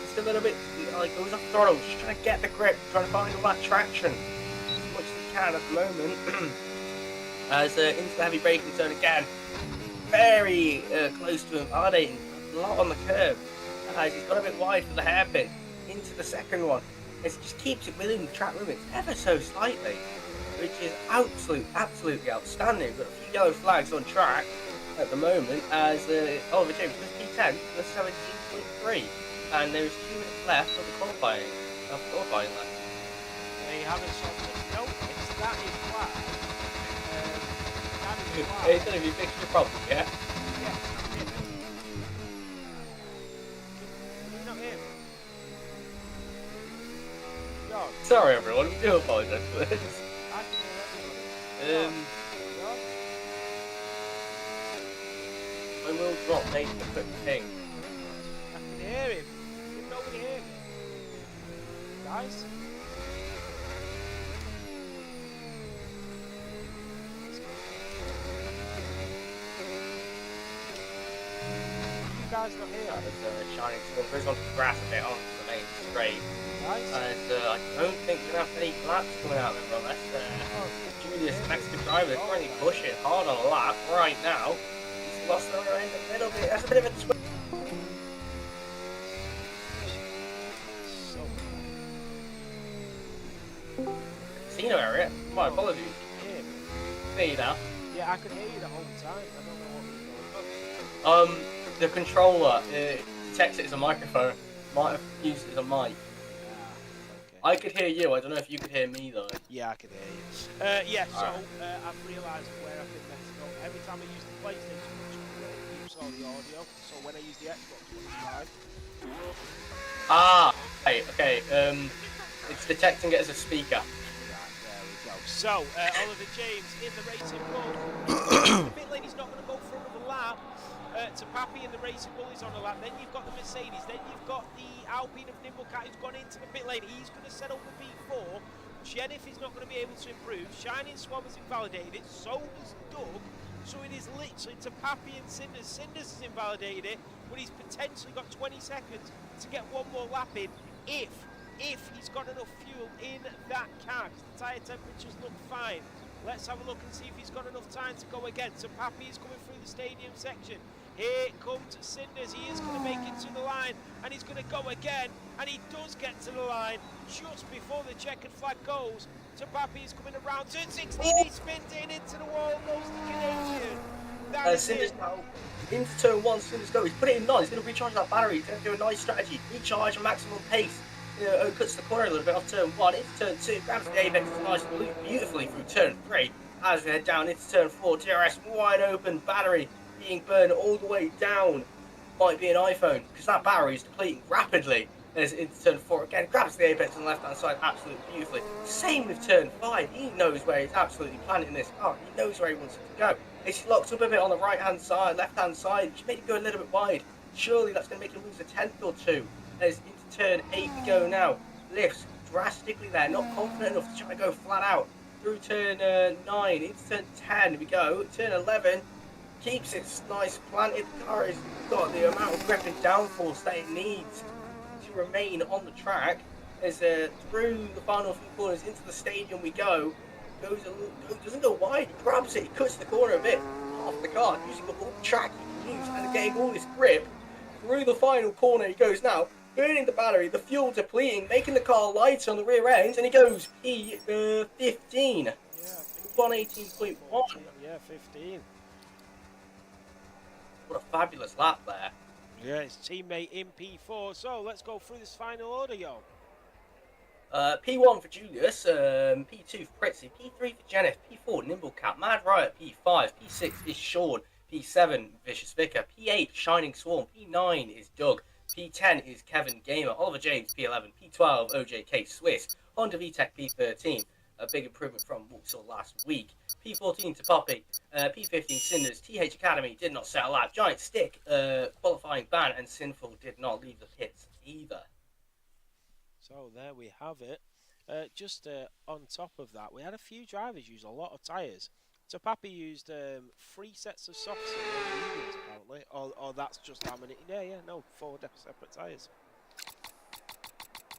It's a little bit like goes off throttle, just trying to get the grip, trying to find all that traction as much as he can at the moment. As into the heavy braking zone again, very close to him, Ardating a lot on the curb. As he's got a bit wide for the hairpin into the second one. As he just keeps it within the track limits ever so slightly, which is absolutely outstanding. We've got a few yellow flags on track at the moment as Oliver James was P10, let's have a 17.3, and there is 2 minutes left of the qualifying lap. They haven't noticed that is flag. Hey, have you fixed your problem yet? Yeah, can you not hear me? God. Sorry everyone, we do apologise for this. I can hear everyone. I will drop Nathan a quick ping. I can hear him. Can nobody hear me? Guys? You guys not here? It's shining storm goes onto the grass a bit onto the main straight. Guys? And I don't think we're going to have any laps coming out there unless Julius, Mexican driver, is currently pushing hard on a lap right now. He's lost the other end a little bit. That's a bit of a twist. Casino area? My apologies. Hear you now? Yeah, I could hear you the whole time. I don't know what was going on. The controller detects it as a microphone. Might have used it as a mic. Okay. I could hear you. I don't know if you could hear me though. Yeah, I can hear you. Yeah, so I've realised where I've been messing up. Every time I use the PlayStation controller, it keeps saw the audio. So when I use the Xbox One, it's fine. Ah, okay. It's detecting it as a speaker. Right, there we go. So, Oliver James in the Racing Bull. The pit lane, he's not going to go for another lap. To Pappy in the Racing Bull is on a lap. Then you've got the Mercedes. Then you've got the Alpine of Nimblecat who's gone into the pit lane. He's going to set up the V4. Jennifer is not going to be able to improve. Shining Swan has invalidated it. So has Doug. So it is literally to Pappy and Cinders. Cinders has invalidated it, but he's potentially got 20 seconds to get one more lap in if he's got enough fuel in that car, because the tyre temperatures look fine. Let's have a look and see if he's got enough time to go again. So Pappy is coming through the stadium section. Here comes Cinders. He is going to make it to the line, and he's going to go again, and he does get to the line just before the checkered flag goes. So Pappy is coming around. Turn 16, he spins in into the wall, goes the Canadian. That is Cinders it. now into turn 1. Cinders go. He's put it in 9. He's going to recharge that battery. He's going to do a nice strategy. Recharge at maximum pace. Cuts the corner a little bit off turn 1 into turn 2, grabs the apex nice and beautifully through turn 3 as we head down into turn 4. DRS wide open, battery being burned all the way down. Might be an iPhone because that battery is depleting rapidly as into turn 4 again, grabs the apex on the left hand side absolutely beautifully. Same with turn 5, he knows where he's absolutely planting this car, he knows where he wants it to go. It's locked up a bit on the right hand side, left hand side, which made it go a little bit wide. Surely that's going to make him lose a tenth or two. As into turn 8 we go now. Lifts drastically there, not confident enough to try to go flat out. Through turn 9, into turn 10 we go. Turn 11, keeps it nice planted. The car has got the amount of grip and downforce that it needs to remain on the track. As through the final few corners into the stadium we go. Doesn't go wide, he grabs it, he cuts the corner a bit off the car, using all the track he can use and getting all this grip. Through the final corner he goes now, burning the battery, the fuel depleting, making the car lighter on the rear end, and he goes P15. Yeah, 118.1. Yeah, 15. What a fabulous lap there. Yeah, his teammate in P4. So let's go through this final order, yo. P1 for Julius, P2 for Pritzy, P3 for Jennifer, P4 Nimblecat, Mad Riot, P5, P6 is Sean, P7 Vicious Vicar, P8 Shining Swarm, P9 is Doug, P10 is Kevin Gamer, Oliver James P11, P12 OJK Swiss, Honda VTEC P13, a big improvement from what we saw last week, P14 to Poppy, P15 Cinders, TH Academy did not settle out, Giant Stick, qualifying ban, and Sinful did not leave the pits either. So there we have it. Just on top of that, we had a few drivers use a lot of tyres. So Pappy used 3 sets of softs and 1 mediums apparently, or that's just how many? Yeah, no, 4 separate tyres.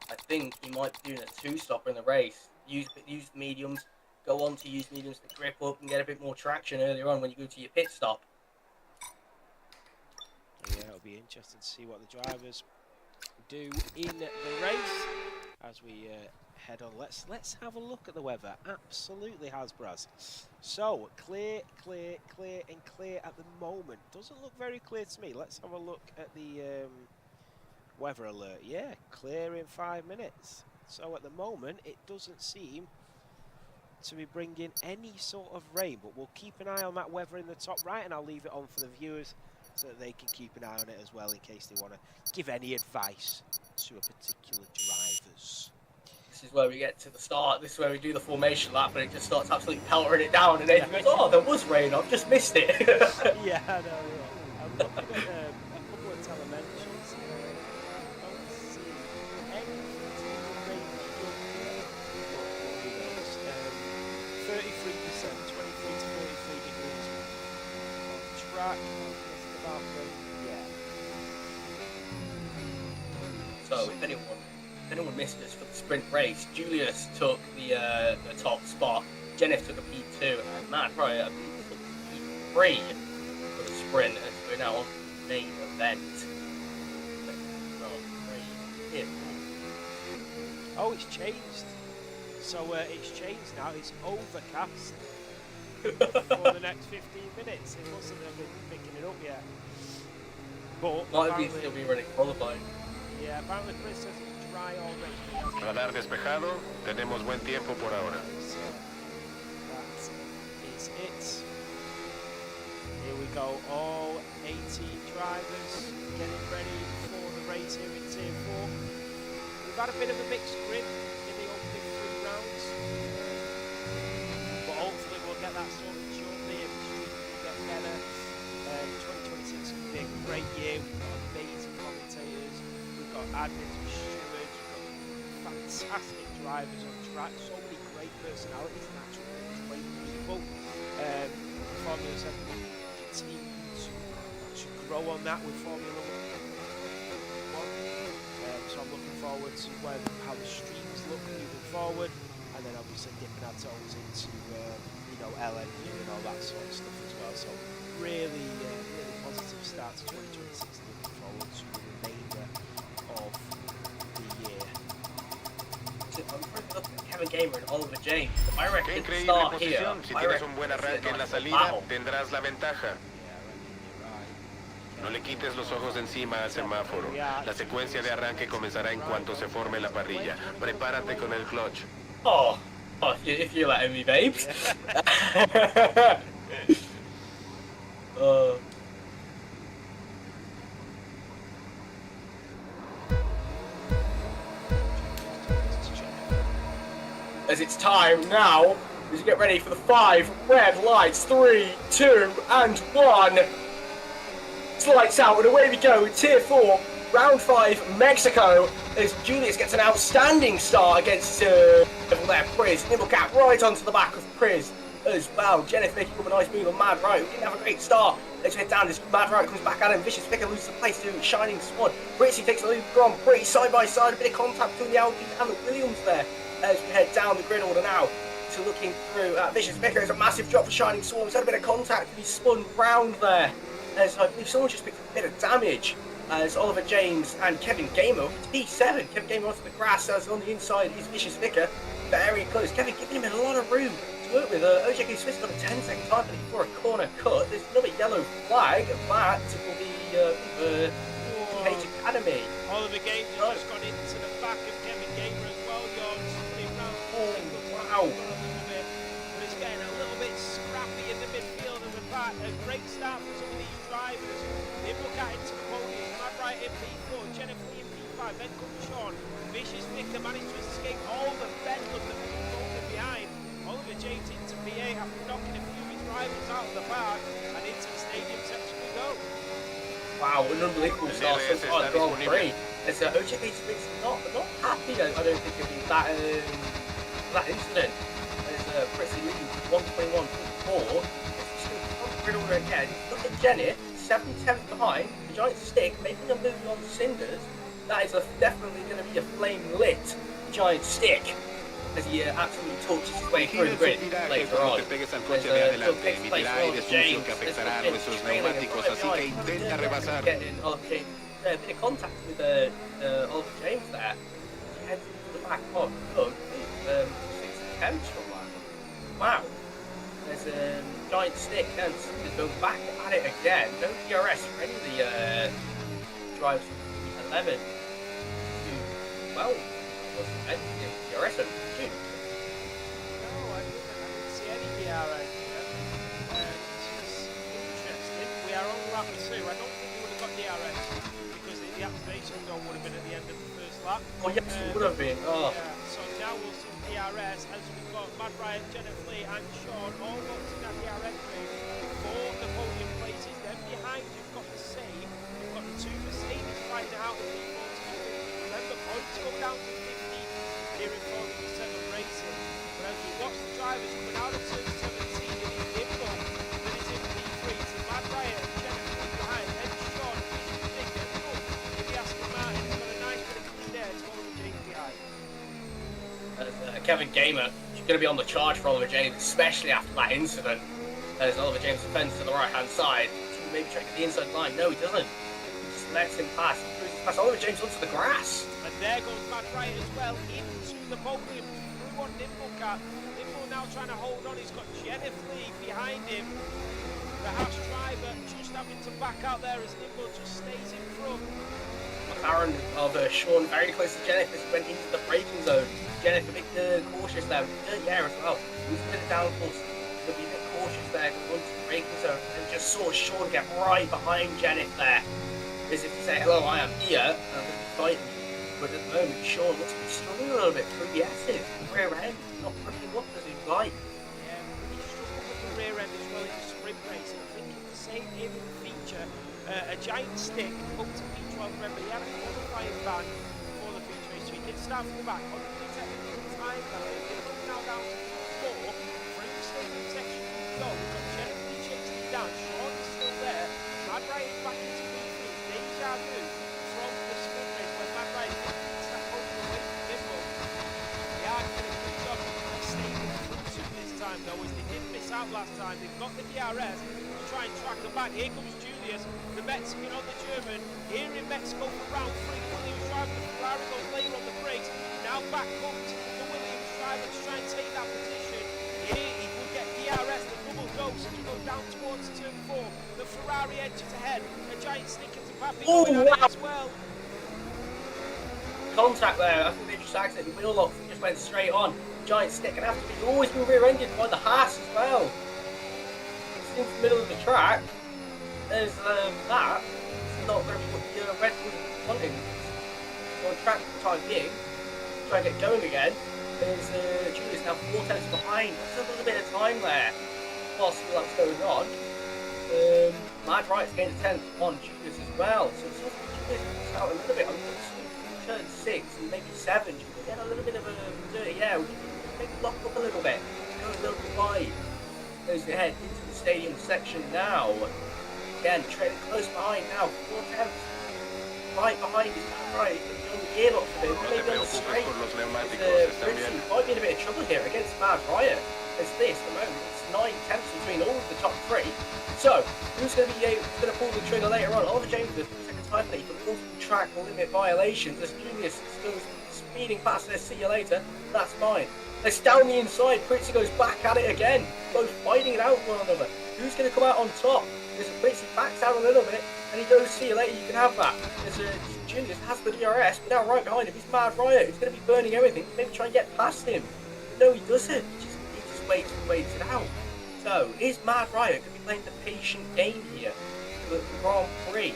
I think he might be doing a 2-stopper in the race. Use the mediums, go on to use mediums to grip up and get a bit more traction earlier on when you go to your pit stop. Yeah, it'll be interesting to see what the drivers do in the race as we head on. Let's have a look at the weather. Absolutely has, Braz. So clear and clear at the moment. Doesn't look very clear to me. Let's have a look at the weather alert. Yeah, clear in 5 minutes. So at the moment it doesn't seem to be bringing any sort of rain, but we'll keep an eye on that weather in the top right, and I'll leave it on for the viewers so that they can keep an eye on it as well in case they want to give any advice to a particular drivers. This is where we get to the start. This is where we do the formation lap, and it just starts absolutely peltering it down. And Adrian goes, "Oh, there was rain. I've just missed it." Yeah, I know. Yeah. I'm looking at a couple of telementions. I don't see any rain here. 33%, 23 to 33 degrees on track. About rain. Yeah. So if anyone missed us for the sprint race, Julius took the top spot, Jennifer took a P2, and Matt Pryor took a P3 for the sprint, as we're now on the main event. Oh, it's changed. So it's changed now. It's overcast for the next 15 minutes. It mustn't have been picking it up yet. But might be still be running qualifying. Yeah, apparently Chris says it's dry already. Radar despejado, tenemos buen tiempo por ahora. So, that is it. Here we go. All 18 drivers getting ready for the race here in Tier 4. We've had a bit of a mixed grid in the opening 3 rounds, but hopefully we'll get that sorted shortly and the streak will get better. 2026 will be a great year. We've got amazing commentators, we've got admins and stewards, we've got fantastic drivers on track, so many great personalities, and that's what makes it beautiful. Formula 7 will continue to grow on that with Formula 1. So I'm looking forward to how the streams look moving forward, and then obviously dipping our toes into LNU and all that sort of stuff as well. So really positive start to 2026. Looking forward to the remainder of the year. I'm currently looking at Kevin Gamer and Oliver James. I reckon Qué increíble start here. posición. Si tienes un buen arranque en la salida, tendrás la ventaja. No le quites los ojos de encima al semáforo. La secuencia de arranque comenzará en cuanto se forme la parrilla. Prepárate con el clutch. Oh, if you're letting me, babes. As it's time now, as you get ready for the 5 red lights, 3, 2, and 1. It's lights out, and away we go. Tier 4, round 5, Mexico. As Julius gets an outstanding start against Priz. Nimblecat right onto the back of Priz as well. Jennifer making up a nice move on Mad Right, who didn't have a great start. Let's head down as Mad Right comes back at him. Vicious Vicar loses the place to Shining Swan. Britsy takes the lead from Grand Prix side by side. A bit of contact between the Audi and the Williams there. As we head down the grid order now to looking through Vicious Vicar. It's a massive drop for Shining Swan. He's had a bit of contact and he's spun round there. As I believe someone just picked up a bit of damage. As Oliver James and Kevin Gamer to P7. Kevin Gamer onto the grass as on the inside is Vicious Vicar. Very close. Kevin giving him a lot of room to work with. OJK Smith's got a 10-second time before a corner cut. There's another yellow flag. That will be TH Academy. Oliver Games has just gone into the back of Kevin Gamer as well. Wow. But it's getting a little bit scrappy in the midfield and the back. A great start for some of these drivers. They look at into the podium. Mad Right in P4, Jennifer in P5, then comes Sean. Vicious Vicar managed to escape all the bedlam that was broken behind. Oliver James into P8 after knocking a few of his rivals out of the park, and into the stadium section we go. Wow, an unbelievable start so far at Grand Prix. As OJK Smith's not happy, I don't think, with that incident. As Britsy leading 121.4. It's just going to come grid order again. Look at Jenny, 7/10 behind. The Giant Stick making a move on Cinders. That is definitely going to be a flame lit Giant Stick. As he absolutely torches his way through the grid later on. Pegues al coche de adelante, emitirá aire sucio que afectará a nuestros neumáticos, así que intenta rebasar. Getting Oliver James, a bit of contact with Oliver James there. He heads into the back of Doug. 6 attempts from that. Wow. There's a Giant Stick and to go back at it again. No DRS for any of the drives from 11 to 12. DRS over 2. No, I didn't see any DRS here. It's interesting. We are on lap 2. I don't think we would have got DRS because the activation zone would have been at the end of the first lap. Oh yes, it would have been. Oh. Yeah, so now we'll see DRS as we've got Mad Ryan, Jennifer Lee and Sean all boxing that DRS move for the podium places. Then behind you've got the same. You've got the 2 Mercedes fighting out the P4 to 50. Remember, points go down to 50 here in Formula 7 racing. But as we watch the drivers coming out of turn 17 in the Dimbo, then it's in P3 to Mad Ryan and Jennifer Lee behind. Then Sean, Vicious Vicar, with the Aston Martin. He's got a nice bit of clean air to Oliver James behind. Kevin Gamer is going to be on the charge for Oliver James, especially after that incident. As Oliver James defends to the right-hand side, maybe checking the inside line. No, he doesn't. He just lets him pass. He cruises past Oliver James onto the grass. And there goes Mad Right as well into the podium through on Nimblecat. Nimble now trying to hold on. He's got Jennifer Lee behind him. The Haas driver just having to back out there as Nimble just stays in front. McLaren of Sean very close to Jennifer as he went into the braking zone. Jennifer a bit cautious there, with dirty air as well. He was a bit of downforce, he'll be a bit cautious there, going to the braking zone, and just saw Sean get right behind Jennifer there. As if to say, hello, I am here, and I'm going to be fighting you. But at the moment, Sean looks to be struggling a little bit through the S's, rear end, not pretty up as he'd like. Yeah, he struggled with the rear end as well in the sprint race, and I think it's the same here with the feature. A giant stick up to P12, remember, he had a qualifying ban before the feature race, so he did start from the back. On the technical time now, he's now down to 4, through the stadium section we go. We've got Jennifer chasing him down, Sean is still there, Mad Ryan back into P3, deja vu from the sprint race when Mad Ryan didn't step over the way from Nimble. They are going to pick up a stadium through this time though, as they did miss out last time. They've got the DRS to try and track them back. Here comes Julius, the Mexican on the German, here in Mexico for round 3. Williams driving the Ferrari goes later on the brakes. Now back comes the Williams driver to try and take that position. Here he will get DRS, the double dose as we go down towards turn 4. The Ferrari edges ahead. A giant stick into Papi going on it as well. Contact there, I think they just accidentally wheel lock, just went straight on. Giant stick, and after he's always been rear-ended by the Haas as well. It's in the middle of the track. There's that. It's not going to be what the Red Bull is wanting. On track for the time being. Try and get going again. There's Julius now 4 tenths behind. There's a little bit of time there whilst all that's going on. Mad Right's gained a 10th on Julius as well. So it's sort of Julius out a little bit. I'm going to turn 6 and maybe 7. You can get a little bit of a dirty air. Maybe lock up a little bit. Go a little bit wide. Goes ahead into the stadium section now. Again, trailing close behind now. 4 tenths. Right behind his right. He's going to be on the gearbox a bit. Maybe on the straight. Britain might be in a bit of trouble here against Mad Riot. It's this at the moment. It's 9 tenths between all of the top 3. So, who's going to be going to pull the trigger later on? Oliver James with the second time lead for multiple track limit violations. As Julius goes speeding past this. See you later. That's mine. It's down the inside. Pritzy goes back at it again. Both fighting it out with one another. Who's going to come out on top? There's Pritzy backs out a little bit. And he goes, see you later, you can have that. Julius has the DRS, but now right behind him, he's Mad Riot. He's going to be burning everything. Maybe try and get past him. But no, he doesn't. He just waits and waits it out. So, is Mad Riot going to be playing the patient game here for the Grand Prix?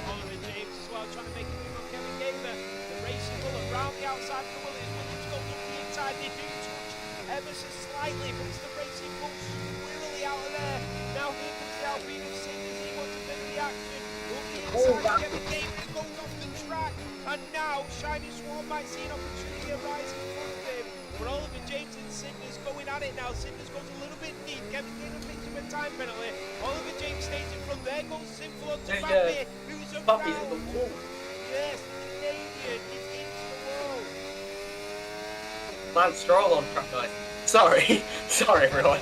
Oliver James as well, trying to make a move on Kevin Gamer. The racing will around the outside of the Williams. Williams goes up the inside. They do touch ever so slightly, but it's the racing bull squirrely out of there. Now here comes the Albino Singers. He wants to bit of the action. Up the inside, Kevin Gamer goes off the track. And now Shiny Swarm might see an opportunity arise in front of him. But Oliver James and Sinders going at it now. Sinders goes a little bit deep. Kevin Gamer picks him a time penalty. Oliver James stays in front. There goes Sinful onto Papi, who's around. Papi's on the wall. Yes, the Canadian is into the wall. Lance Stroll on track, guys. Sorry. Sorry, everyone.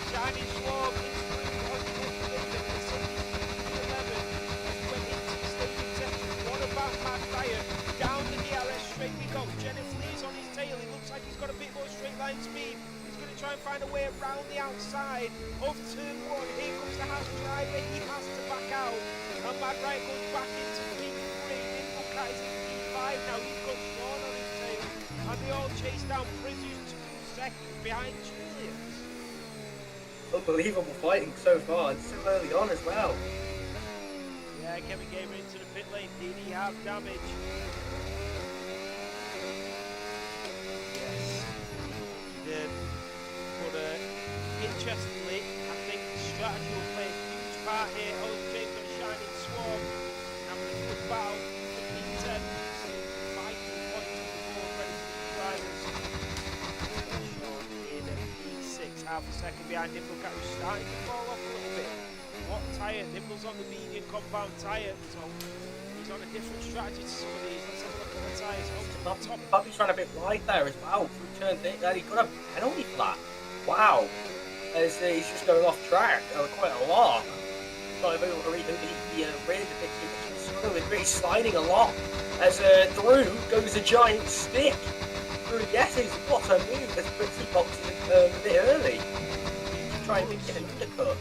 Shiny Swarm is through on the Mercedes 11. Went into the stadium section. What about Mad Riot? Down the DRS straight we go. Jennifer Lee's on his tail. It looks like he's got a bit more straight line speed. He's going to try and find a way around the outside of turn 1. Here comes the Haas driver. He has to back out. And Mad Riot goes back into P3. Nimble Cat is in P5 now. He's got Sean on his tail. And they all chase down Brizzy's 2 seconds behind Julius. Unbelievable fighting so far, and so early on as well. Yeah, Kevin Gamer into the pit lane. Did he have damage? Yes, he did. But interestingly, I think strategy will play a huge part here. Oliver James got a shining swarm. Having a good battle for P10. Fighting points on the board, ready for the drivers. Sean in P6, half a second behind Nimble Cat, who's starting to fall off a little bit. What tyre? Nimble's on the medium compound tyre, so he's on a different strategy to some of these. Let's have a look at the tyres. Oh, top. Papi's trying a bit wide there as well. Through turn 8, he got a penalty for that. Wow. As he's just going off track quite a lot. Not able to read the rear depiction. He's sliding a lot. As through goes a giant stick. Through the Yeses. What a move. As Pritzy boxes a bit early. To try and get an undercut.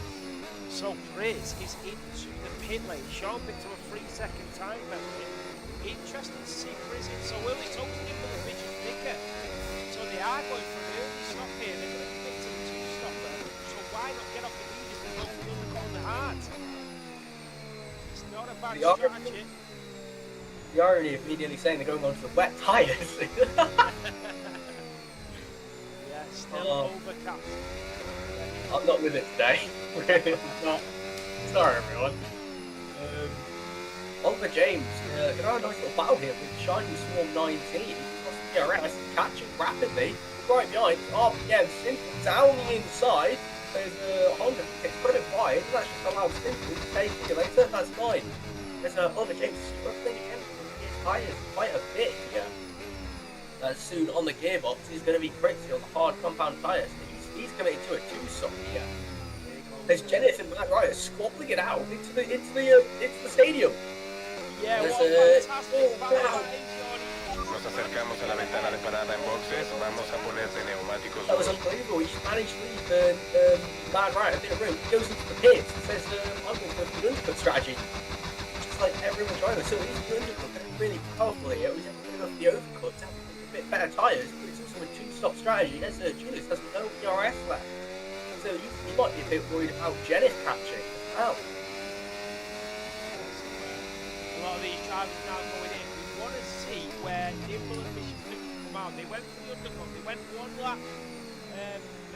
So Briz is into the pit lane. Sean picked up a 3-second time penalty. Interesting to see Briz in so early. It's only Nimble and Midge bigger. So they are going for an early stop here. They're going to pick not a bad The strategy. The irony of me nearly saying they're going on to the wet tyres. Yeah, still overcast. I'm not with it today. Really, I'm not. Sorry, everyone. Oliver James, gonna have a nice little battle here with Shiny Swarm 19. DRS catching rapidly. Right behind, RPM, Simple down the inside. There's a Honda it's put it wide. That's just allowed Simple to take it later. That's fine. There's Oliver James struggling again with his tyres quite a bit here. Soon on the gearbox, he's going to be crazy on the hard compound tyres. He's coming into a two-stop here. There's Jenneth and Matt Ryder squabbling it out into the stadium. Yeah, There's what fantastic battle. Nos acercamos a la ventana de parada en boxes. Vamos a poner de neumáticos That was duros. unbelievable. He managed to leave Matt Ryder a bit of room. He goes into the pits and says, I'm going to go for the undercut strategy. Just like everyone driving. So he's the undercut going really powerful here. He's going to go for the overcut to have a bit better tyres. But it's also a two-stop strategy. As Julius has no DRS left. So you might be a bit worried about Jenneth catching as well. A lot of these drivers now going in. We want to see where Nimble and Mission come out. They went for the undercut. They went one lap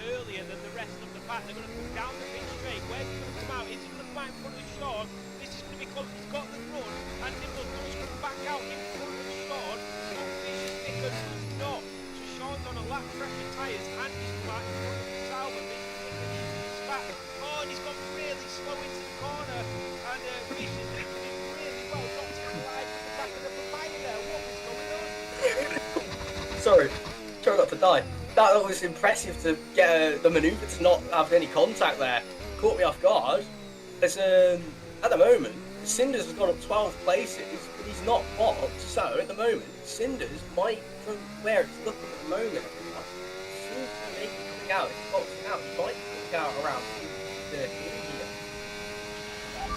earlier than the rest of the pack. They're going to come down the pit straight. Where's he going to come out? Is he going to come out in front of Sean? This is going to be close. He's got the run. And Nimble does come back out in front of Sean. But Vicious Vicker does not. So Sean's on a lap fresher tyres and he's come out in front of Sauber. Oh, and he's gone really slow into the corner, and Vicious Vicker did really well, not to collide with the back of the provider there. What was going on? Sorry, try not to die. That was impressive to get the manoeuvre to not have any contact there. Caught me off guard. There's, at the moment, Cinders has gone up 12 places, but he's not boxed, so at the moment, Cinders might, from where it's looking at the moment, seems to be coming out, it's boxing out, he might be out around 30 here.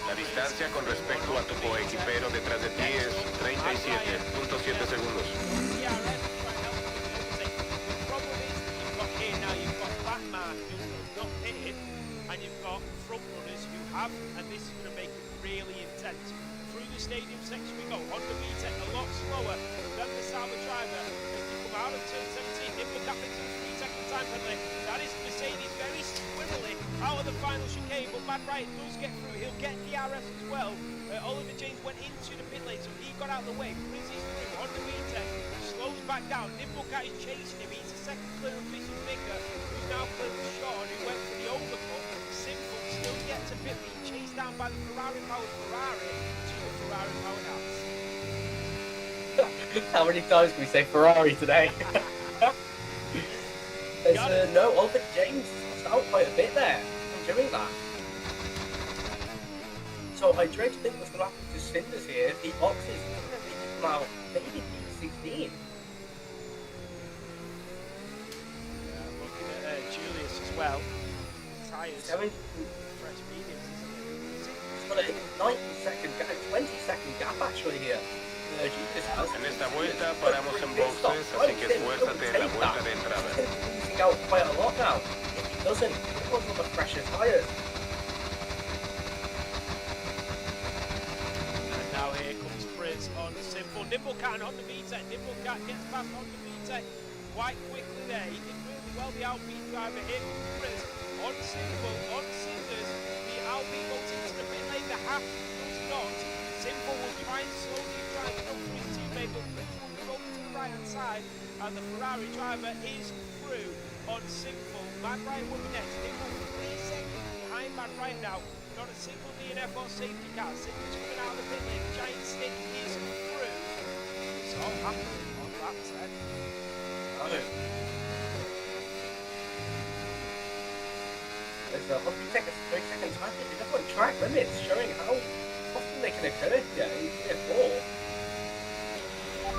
La distancia con respecto a tu coequipero detrás de ti es 37.7 segundos. And you've got front runners who have, and this is going to make it really intense. Through the stadium section we go. Honda VTEC a lot slower than the Sauber driver as they come out of turn 17. Nimble gap into the 3-second time penalty. That is Mercedes very squirrely out of the final chicane, but Mad Right does get through. He'll get DRS as well. Oliver James went into the pit lane, so he got out of the way. Brizzy's through. Honda VTEC slows back down. Nimble is chasing him. He's a second clear of Vicious Vicker, who's now clear of Sean, who went for the overcut. Simple still yet to pit, being chased down by the Ferrari-powered Ferrari to the Ferrari-powered Alps. How many times can we say Ferrari today? There's no Oliver James lost out quite a bit there from doing that. So I dread to think what's going to happen to Cinders here if he boxes. He's going to come out maybe P16. Yeah, looking at Julius as well. Tyres, fresh mediums, isn't it? He's got a 90-second gap, 20-second gap actually here. Julius has. En esta vuelta paramos en boxes, así que esfuérzate en la vuelta de entrada. He's going to be losing out quite a lot now. If he doesn't, he goes on the fresher tyres. And now here comes Frizz on Simple. Nimblecat on the VTEC. Nimblecat gets past on the VTEC quite quickly there. He did really well, the Alpine driver. Here comes Frizz on Simple, on Cinders. The Alpine goes into the pit lane. The half does not. Simple will try and slowly drive it up for his teammate, but Frizz will move over to the right hand side, and the Ferrari driver is through on Simple. Mad Right will be next. Nimble 3 seconds behind Mad Right now. Not a single DNF or safety car. Simple's coming out of the pit lane. Giant Stick is through. It's all happening on lap 10. There's a 3-second time limit. They've got track limits showing how often they can occur here in Tier 4.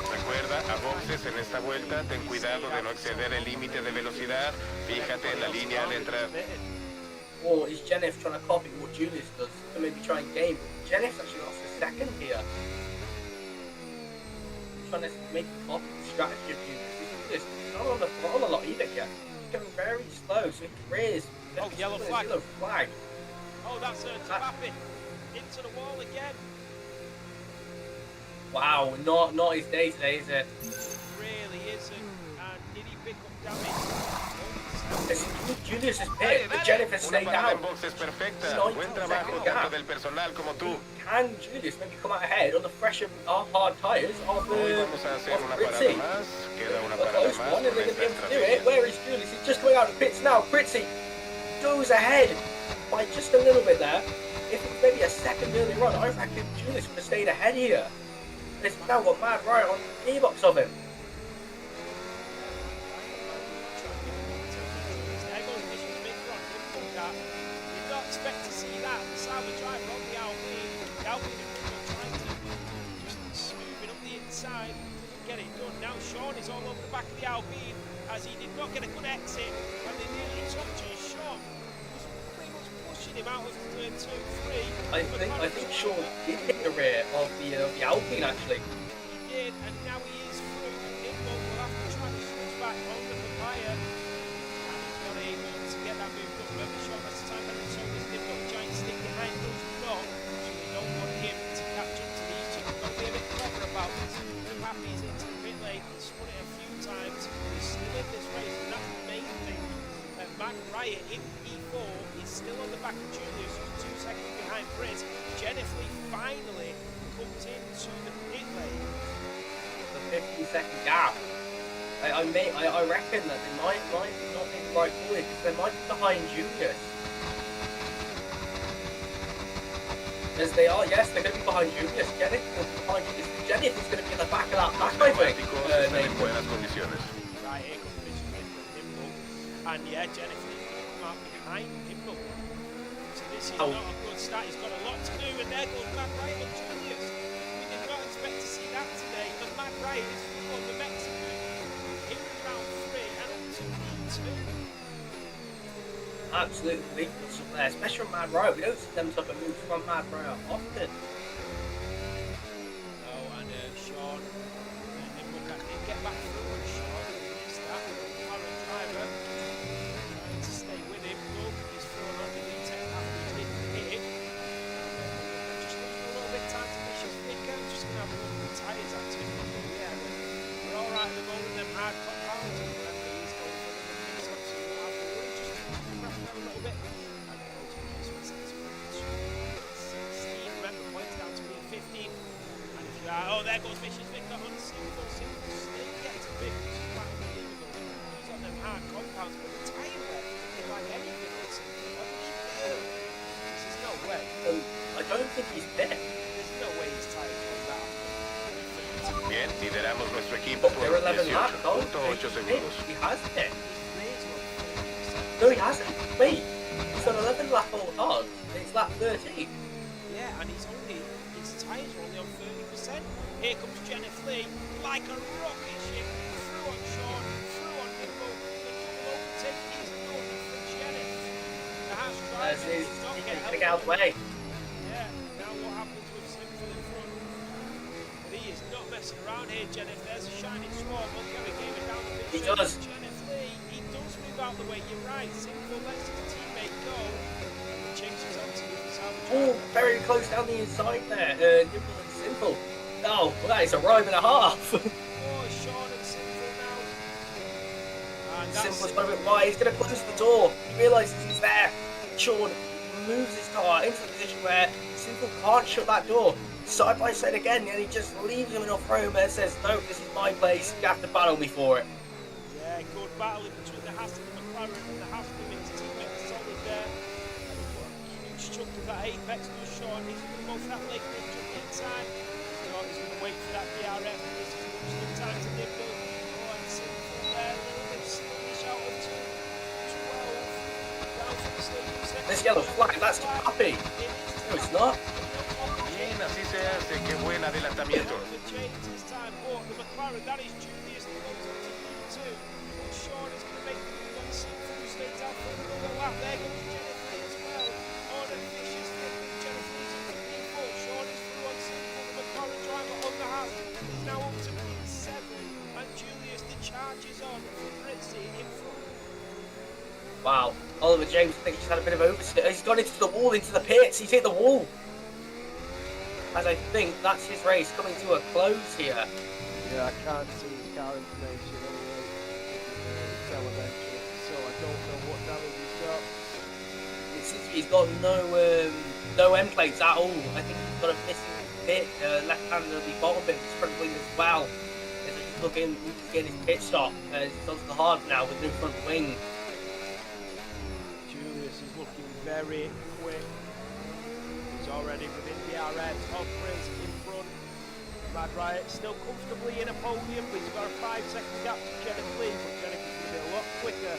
Recuerda, a boxes en esta vuelta, ten cuidado de no exceder el límite de velocidad. Fíjate en la línea al entrar. Or is Jenneth trying to copy what Julius does and maybe try and game? Jenneth's actually lost a second here. He's trying to make a copy the strategy of Julius. He's not on the throttle a lot either here. He's going very slow, so he rears. Oh, yellow flag. Yellow flag. Oh, that's Tabapi into the wall again. Wow, not his day today, is it? Really isn't. And did he pick up damage? Julius is pit, but Jennifer stayed down. En boxes perfecta. No, Buen you trabajo second tanto gap. del personal como tú. Can Julius maybe come out ahead on the fresh and hard tyres of Hoy vamos a hacer una parada Fritzy? más. Queda una A parada close más one, and con they're going to esta be able to do it. estrategia. Where is Julius? He's just coming out of the pits now. Fritzy goes ahead by just a little bit there. If it's maybe a second earlier on, I reckon Julius would have stayed ahead here. It's now got Mad Riot on the gearbox of him. Did not expect to see that. The Sauber driver on the Alpine. The Alpine trying to just smoothing up the inside. Doesn't get it done. Now Sean is all over the back of the Alpine as he did not get a good exit when they nearly touched his shot. Was pretty much pushing him out of turn 2, 3. I think Sean did hit the rear of the Alpine actually. He did, and now he is through. Nimble will have to try to switch back on the papaya. And he's not able to get that moved up. Remember, Sean has time and so is Nimble. Giant stick behind does not. So we don't want him to catch up to these two. We've got to be a bit clever about this. Happy is into the pit lane. He's spun it a few times. He's still in this race, and that's the main thing. Matt Riot in P4 is still on the back of Julius, who's 2 seconds behind Britt. Jennifer finally comes into the pit lane. The 15-second gap. I reckon that they might not be the right call here because they might be behind Julius. As they are, yes, they're going to be behind Julius. Jennifer will be behind Julius. Jennifer's going to be at the back of that back, I think. Right, here comes Nimble. And yeah, Jennifer come out behind Nimble. So this is not a good start. He's got a lot to do, and there goes Matt Riot and Julius. We did not expect to see that today. And Matt Riot is on the Mexican in round 3 and up to P2. Absolutely ridiculous up there, especially from Mad Riot. We don't see them type of moves from Mad Riot often. Oh, and Sean, Nimble can't get back through, and Sean missed that. McLaren driver trying to stay with him. Doug is thrown on the V10 after he didn't hit it. Just losing a little bit of time to Bishop's Vicar. Just going to have a look at the tyres actually. Yeah, we're all right at the moment. Them hard compounds. Remember, he's going for the mix up, so we'll have to worry just a little bit. And remember, points down to being 15. And if you are, oh, there goes Bishop's Vicar on single. Still gets a bit unbelievable. He's on them hard compounds, but the tyre wear is like anything. There's no way. I don't think he's dead. There's no way his tyre comes out. Bien, lideramos nuestro equipo por They're 11 laps, though. 18.8 segundos. He has it. No, he hasn't. Wait, he's on 11 lap all hard. It's lap 13. Yeah, and his tyres are only on 30%. Here comes Jennifer Lee, like a rocket ship, through on Sean, through on Nimble. The double overtake is done for Jennifer. The Haas driver did not get Get out of the way. Yeah, now what happens with Simple in front? But he is not messing around here, Jennifer. There's a shining swarm. Montgomery gave it down the pit. He does. Jennifer Lee, he does move out the way. You're right. Simple lets his teammate go. And changes onto the Sauber Oh, driver. very close down the inside there. Nimble and Simple. Oh, well, that is a rhyme and a half. Oh, Sean and Simple now. And that's Simple's got a bit wide. He's going to close the door. He realises he's there. Sean moves his car into the position where Simple can't shut that door. Side by side again, and he just leaves him enough room and says, no, this is my place. You have to battle me for it. Yeah, good battle in between the Haas and the McLaren, and the Haas giving his teammates solid there. And huge chunk of that apex goes Sean. He's going to go for that late mid jump inside. He's going to wait for that DRF. This is much time to Nimble. Oh, and Simple there, a little bit sluggish out of 12. Down from the stadium second. This yellow flag, that's too happy. No, it's not. Bien, así se hace. Qué buen adelantamiento. The change this time, but the McLaren, that is Julius that goes up to P2. And Sean is going to make the move on Simple, who stays out for another lap. There goes Jennifer as well. On a vicious hit with Jennifer is in P4. Sean is through on Simple. The McLaren driver on the Haas is now up to P7. And Julius, the charge is on for Fritzy in front. Wow. Oliver James, I think he's had a bit of oversteer. He's gone into the wall, into the pits. He's hit the wall. as I think that's his race coming to a close here. Yeah, I can't see his car information anyway. Telemetry, so I don't know what damage he's got. It seems he's got no end plates at all. I think he's got a missing bit, left hand of the bottom bit of his front wing as well. As he's looking to get his pit stop. He's onto the hard now with no front wing. Julius is looking very quick. He's already within the RS. Opera's in front. Mad Riot still comfortably in a podium, but he's got a 5-second gap to Jennifer Lee, but Jennifer's going to be a lot quicker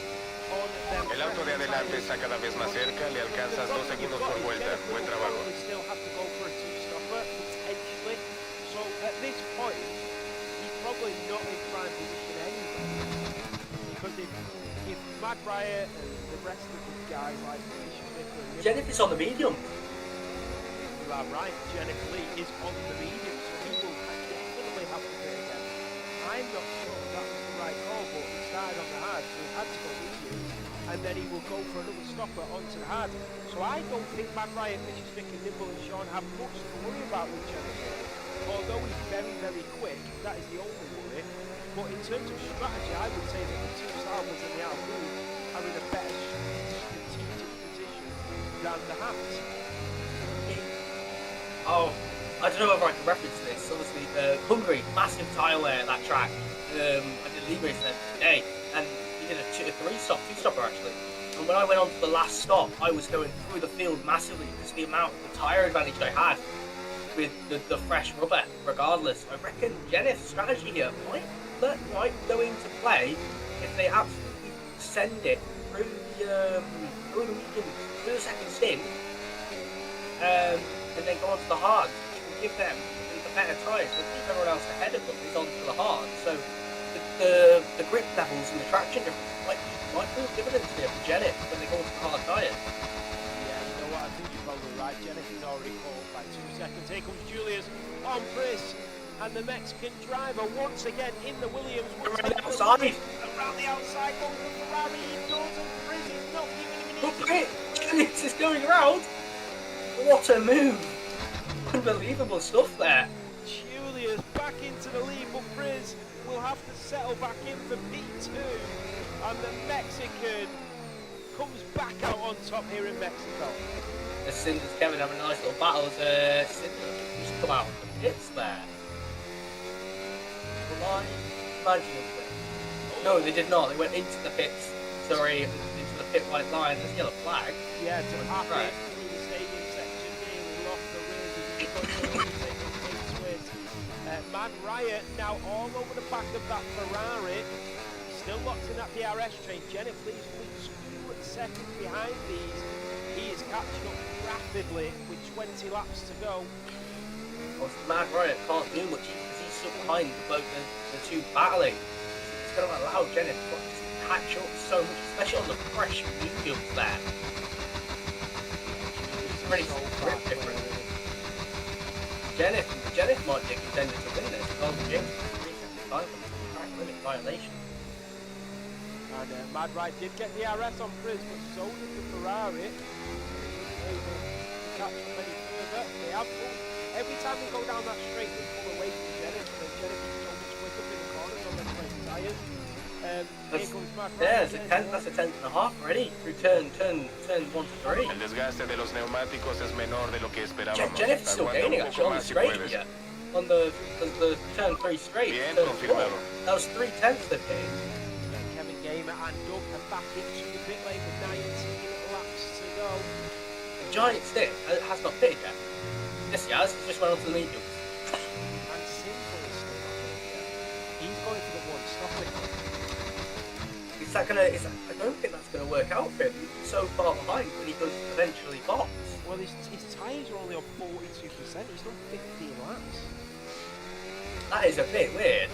on them. El auto de adelante está cada vez más cerca, le alcanzas 2 segundos por vuelta. Buen trabajo. We still have to go for a two-stopper, potentially. So at this point, he's probably not in prime position anyway. Because if Mad Riot and the rest of the guys like Jennifer's on the medium. You are right, Jennifer Lee is on the medium, so he will definitely have to pay again. I'm not sure that was the right call, but he started on the hard, so he had to go medium, and then he will go for another stopper onto the hard. So I don't think Mad Riot, Vicious Vic and Nimble and Sean have much to worry about with Jennifer. Although he's very, very quick, that is the only worry. But in terms of strategy, I would say that the two Salvas and the Albu are in a better strategic position than the Hats. Oh, I don't know whether I can reference this. Obviously, Hungary, massive tyre wear that track. I did Liga there today, and he did a two-stopper actually. And when I went on to the last stop, I was going through the field massively because the amount of the tyre advantage I had with the fresh rubber. Regardless, I reckon Jennifer's strategy here might go into play if they absolutely send it through the medium, through the second stint. And then go onto the hard, which will give them the better tyres, but keep everyone else ahead of them is onto the hard. So the grip levels and the traction difference might feel dividends here for Jennifer when they go onto the hard tyres. Yeah, you know what, I think you're probably right. Jennifer's already called by 2 seconds. Here comes Julius on Chris, and the Mexican driver once again in the Williams. Around the outside. Around the outside, goes the Ferrari, he does, and Chris is not giving him an easy. Julius is going around. What a move! Unbelievable stuff there. Julius back into the lead, but Briz will have to settle back in for P2. And the Mexican comes back out on top here in Mexico. The Cinders Kevin having a nice little battle as Cinder just come out of the pits there. Will I imagine it? No, they did not. They went into the pits. Sorry, into the pit white line. There's a yellow flag. Yeah, to half right. Mad Riot now all over the back of that Ferrari, still locked in that DRS train. Jennifer Lee's 2 seconds behind these. He is catching up rapidly with 20 laps to go. Well, Mad Riot can't do much because he's so behind the two battling. It's going to allow Jennifer to catch up so much, especially on the fresh mediums there. It's pretty different. Jennifer might be a contender to win this because of James' 3 second time track limit violation. And Mad Riot did get the RS on Briz, but so did the Ferrari. Able to catch them any further. They have pulled. Every time they go down that straight, they pull away from Jennifer, and Jennifer's so much quicker in the corners on their fresh tyres. That's a tenth and a half already through turn 1 to 3. El desgaste de los neumáticos es menor de lo que esperábamos. Jennifer's still gaining actually on the straight here. On the turn 3 straight. Bien turn confirmado. 4. That was 3/10 they've gained. Kevin Gamer and Doug are back into the pit lane with 19 laps to go. The Giant Stick has not pitted yet. Yes, he has. He just went onto the medium. And Simple is still not here yet. He's going for the one stopper. I don't think that's going to work out for him. He's so far behind when he does eventually box. Well, his tyres are only on 42%. He's done 15 laps. That is a bit weird.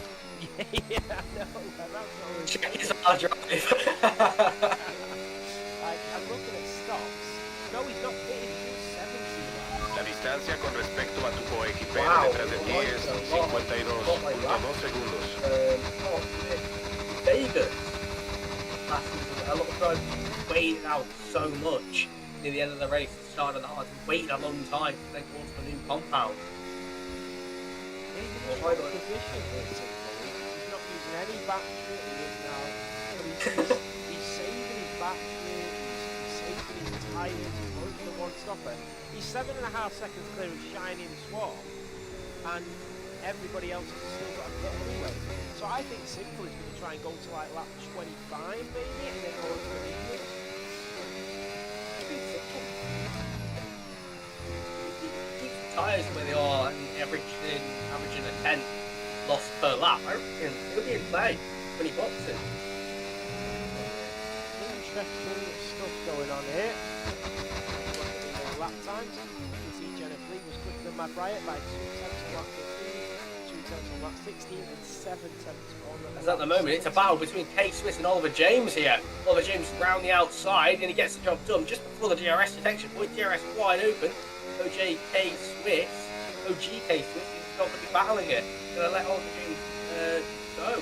Yeah, I know. Check his hard drive. I'm looking at stops. No, he's not pitting. He's 70. La distancia con respecto a tu coequipero detrás de ti es 52.2 segundos. Vegas. A lot of drivers waited out so much near the end of the race, at the start of the hard, and waited a long time to then go onto the new compound. He's not position here, he's not using any battery, he is now, but he's saving his battery, he's saving his tyres, he's going for the one-stopper. He's 7.5 seconds clear of Shiny and Swarm, and everybody else has still got a pit anyway. So I think Simple is going to try and go to like lap 25 maybe, and then go to the medium. Tyres where they are and averaging a 10 loss per lap. I reckon it'll be in play when he boxes. Interesting stuff going on here. Lap times. You can see Jennifer Lee was quicker than Mad Riot by 2 tenths on lap 15, 2 tenths on lap 16, and 7 tenths on lap 17. As at the moment, it's a battle between K-Swiss and Oliver James here. Oliver James round the outside and he gets the job done just before the DRS detection point. DRS wide open. OGK Swiss is not going to be battling it. Going to let Oliver James go.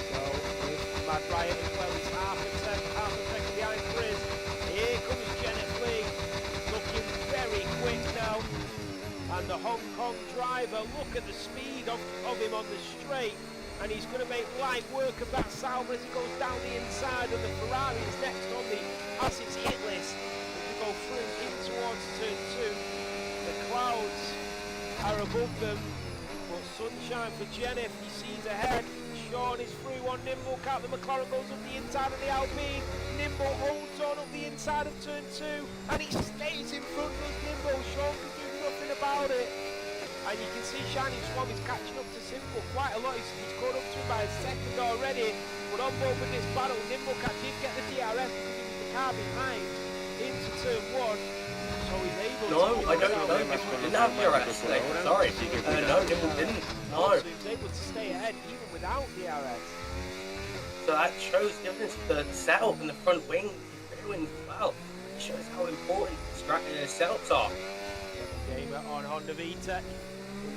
So, with Mad Riot as well, he's half a second behind Frizz. Here comes Jennifer Lee, looking very quick now. And the Hong Kong driver, look at the speed of him on the straight. And he's going to make light work of that Sauber as he goes down the inside. And the Ferrari is next on the Assets hit list. Go through in towards turn 2. The clouds are above them, but sunshine for Jennifer. He sees ahead. Sean is through on Nimble. Cat the McLaren goes up the inside of the Alpine. Nimble holds on up the inside of turn 2, and he stays in front of Nimble. Sean can do nothing about it. And you can see Shining Swan is catching up to Simple quite a lot. He's caught up to him by a second already. But on board with this battle, Nimble Cat did get the DRS because he was the car behind into turn 1, so he's able to... No, I don't know. Nimble didn't have DRS today. Sorry. No, Nimble didn't. No. So he was able to stay ahead even without DRS. So that shows the difference. The setup in the front wing, rear wing as well. It shows how important setups are. Gamer on Honda VTEC.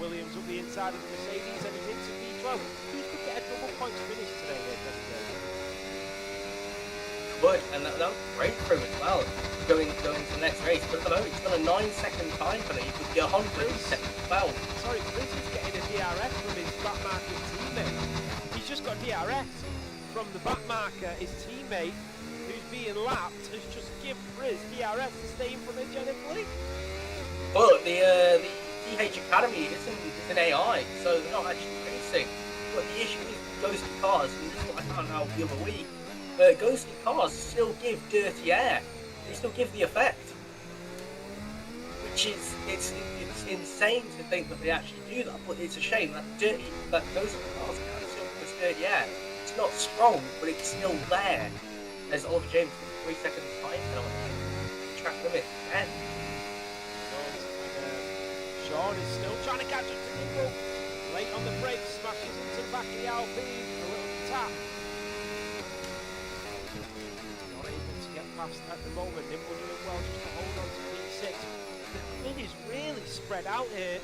Williams up the inside of the Mercedes and he's into V12. He could get a double points finish today here, Would, and that was great for him as well, going to the next race. But at the moment, he's got a 9-second time for it. He could get 100 seconds as well. Sorry, Chris is getting a DRS from his backmarker teammate. He's just got DRS from the backmarker. His teammate, who's being lapped, has just given Chris DRS to stay in front of Jennifer Lee. But the DH Academy isn't an AI, so they're not actually racing. But the issue is Ghosty Cars, and this is what I found out the other week. Ghosty Cars still give dirty air. They still give the effect, which is it's insane to think that they actually do that. But it's a shame that Ghosty Cars can still give us dirty air. It's not strong, but it's still there. There's Oliver James with 3 seconds time penalty. Track limit 10. Sean is still trying to catch up to Nimble. Late on the brakes, smashes into the back of the Alpine. A little tap. At the moment, Nimble doing well just to hold on to P6. The grid is really spread out here.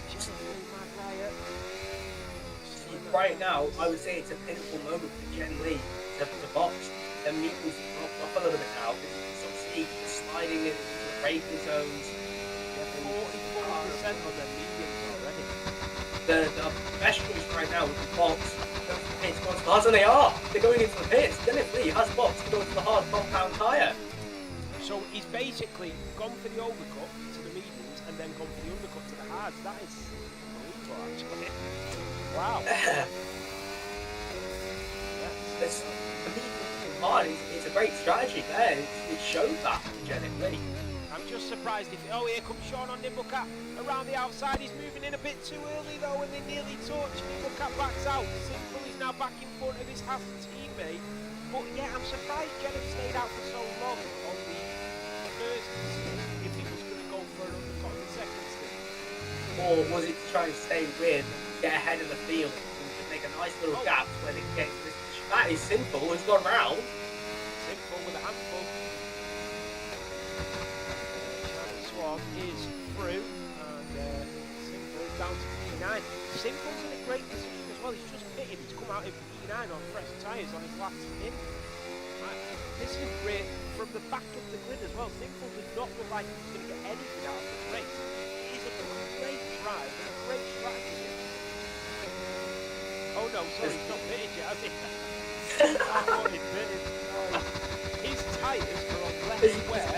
Just a little Mad Riot. Right now, I would say it's a pivotal moment for Jen Lee to box. And Meekles dropped off a little bit now. Some speed sliding into the braking zones. 44% on their mediums already. The best choice right now would be box. Pits, hard, and they are. They're going into the pits. Jennifer Lee has boxed to go to the hard compound tyre. So he's basically gone for the overcut to the mediums and then gone for the undercut to the hards. That is unbelievable, actually. Wow. It's the medium hard. It's a great strategy there. It showed that to Jennifer Lee. I'm just surprised if... Oh, here comes Sean on Nimblecat around the outside. He's moving in a bit too early, though, and they nearly touch. Nimblecat backs out. Simple is now back in front of his Haas teammate. But, yeah, I'm surprised Jennifer stayed out for so long on the first stint if he was going to go for an undercut on the second stint. Or was it to try and stay with, get ahead of the field, and just make a nice little gap where they can get to this position? That is Simple, who's gone round. Simple with a handful. Swan is through, and Simple down to P9. Simple's in a great position as well. He's just pitted. He's come out in P9 on fresh tyres on his last stint. This is great from the back of the grid as well. Simple does not look like he's going to get anything out of this race. It is a drive and a great strategy. Oh no, sorry, he's not pitted yet, has he? I thought he'd pitted. Oh, his tyres are on left wear.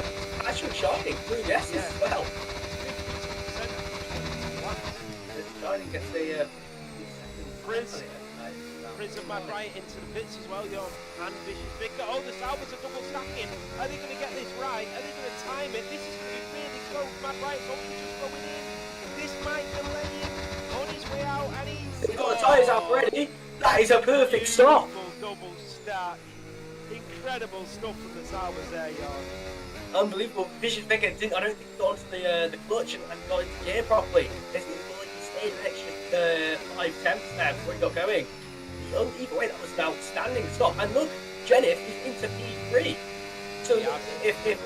Actually shining through the S's as well. 52% Shining gets the Frizz and Mad Riot into the pits as well, yo. And Vicious Vicar. Oh, the Salvers are double stacking. Are they going to get this right? Are they going to time it? This is going to be really close. Mad Riot's only just going in. This might delay him on his way out, and he's got the tyres out already. That is a perfect stop. Double stack. Incredible stuff from the Salvers there, yo. Unbelievable. Vicious Vicar didn't. I don't think he got onto the clutch and got into gear properly. He stayed an extra 5/10 there before he got going. Either way, that was an outstanding stop. And look, Jennifer is into P3. So if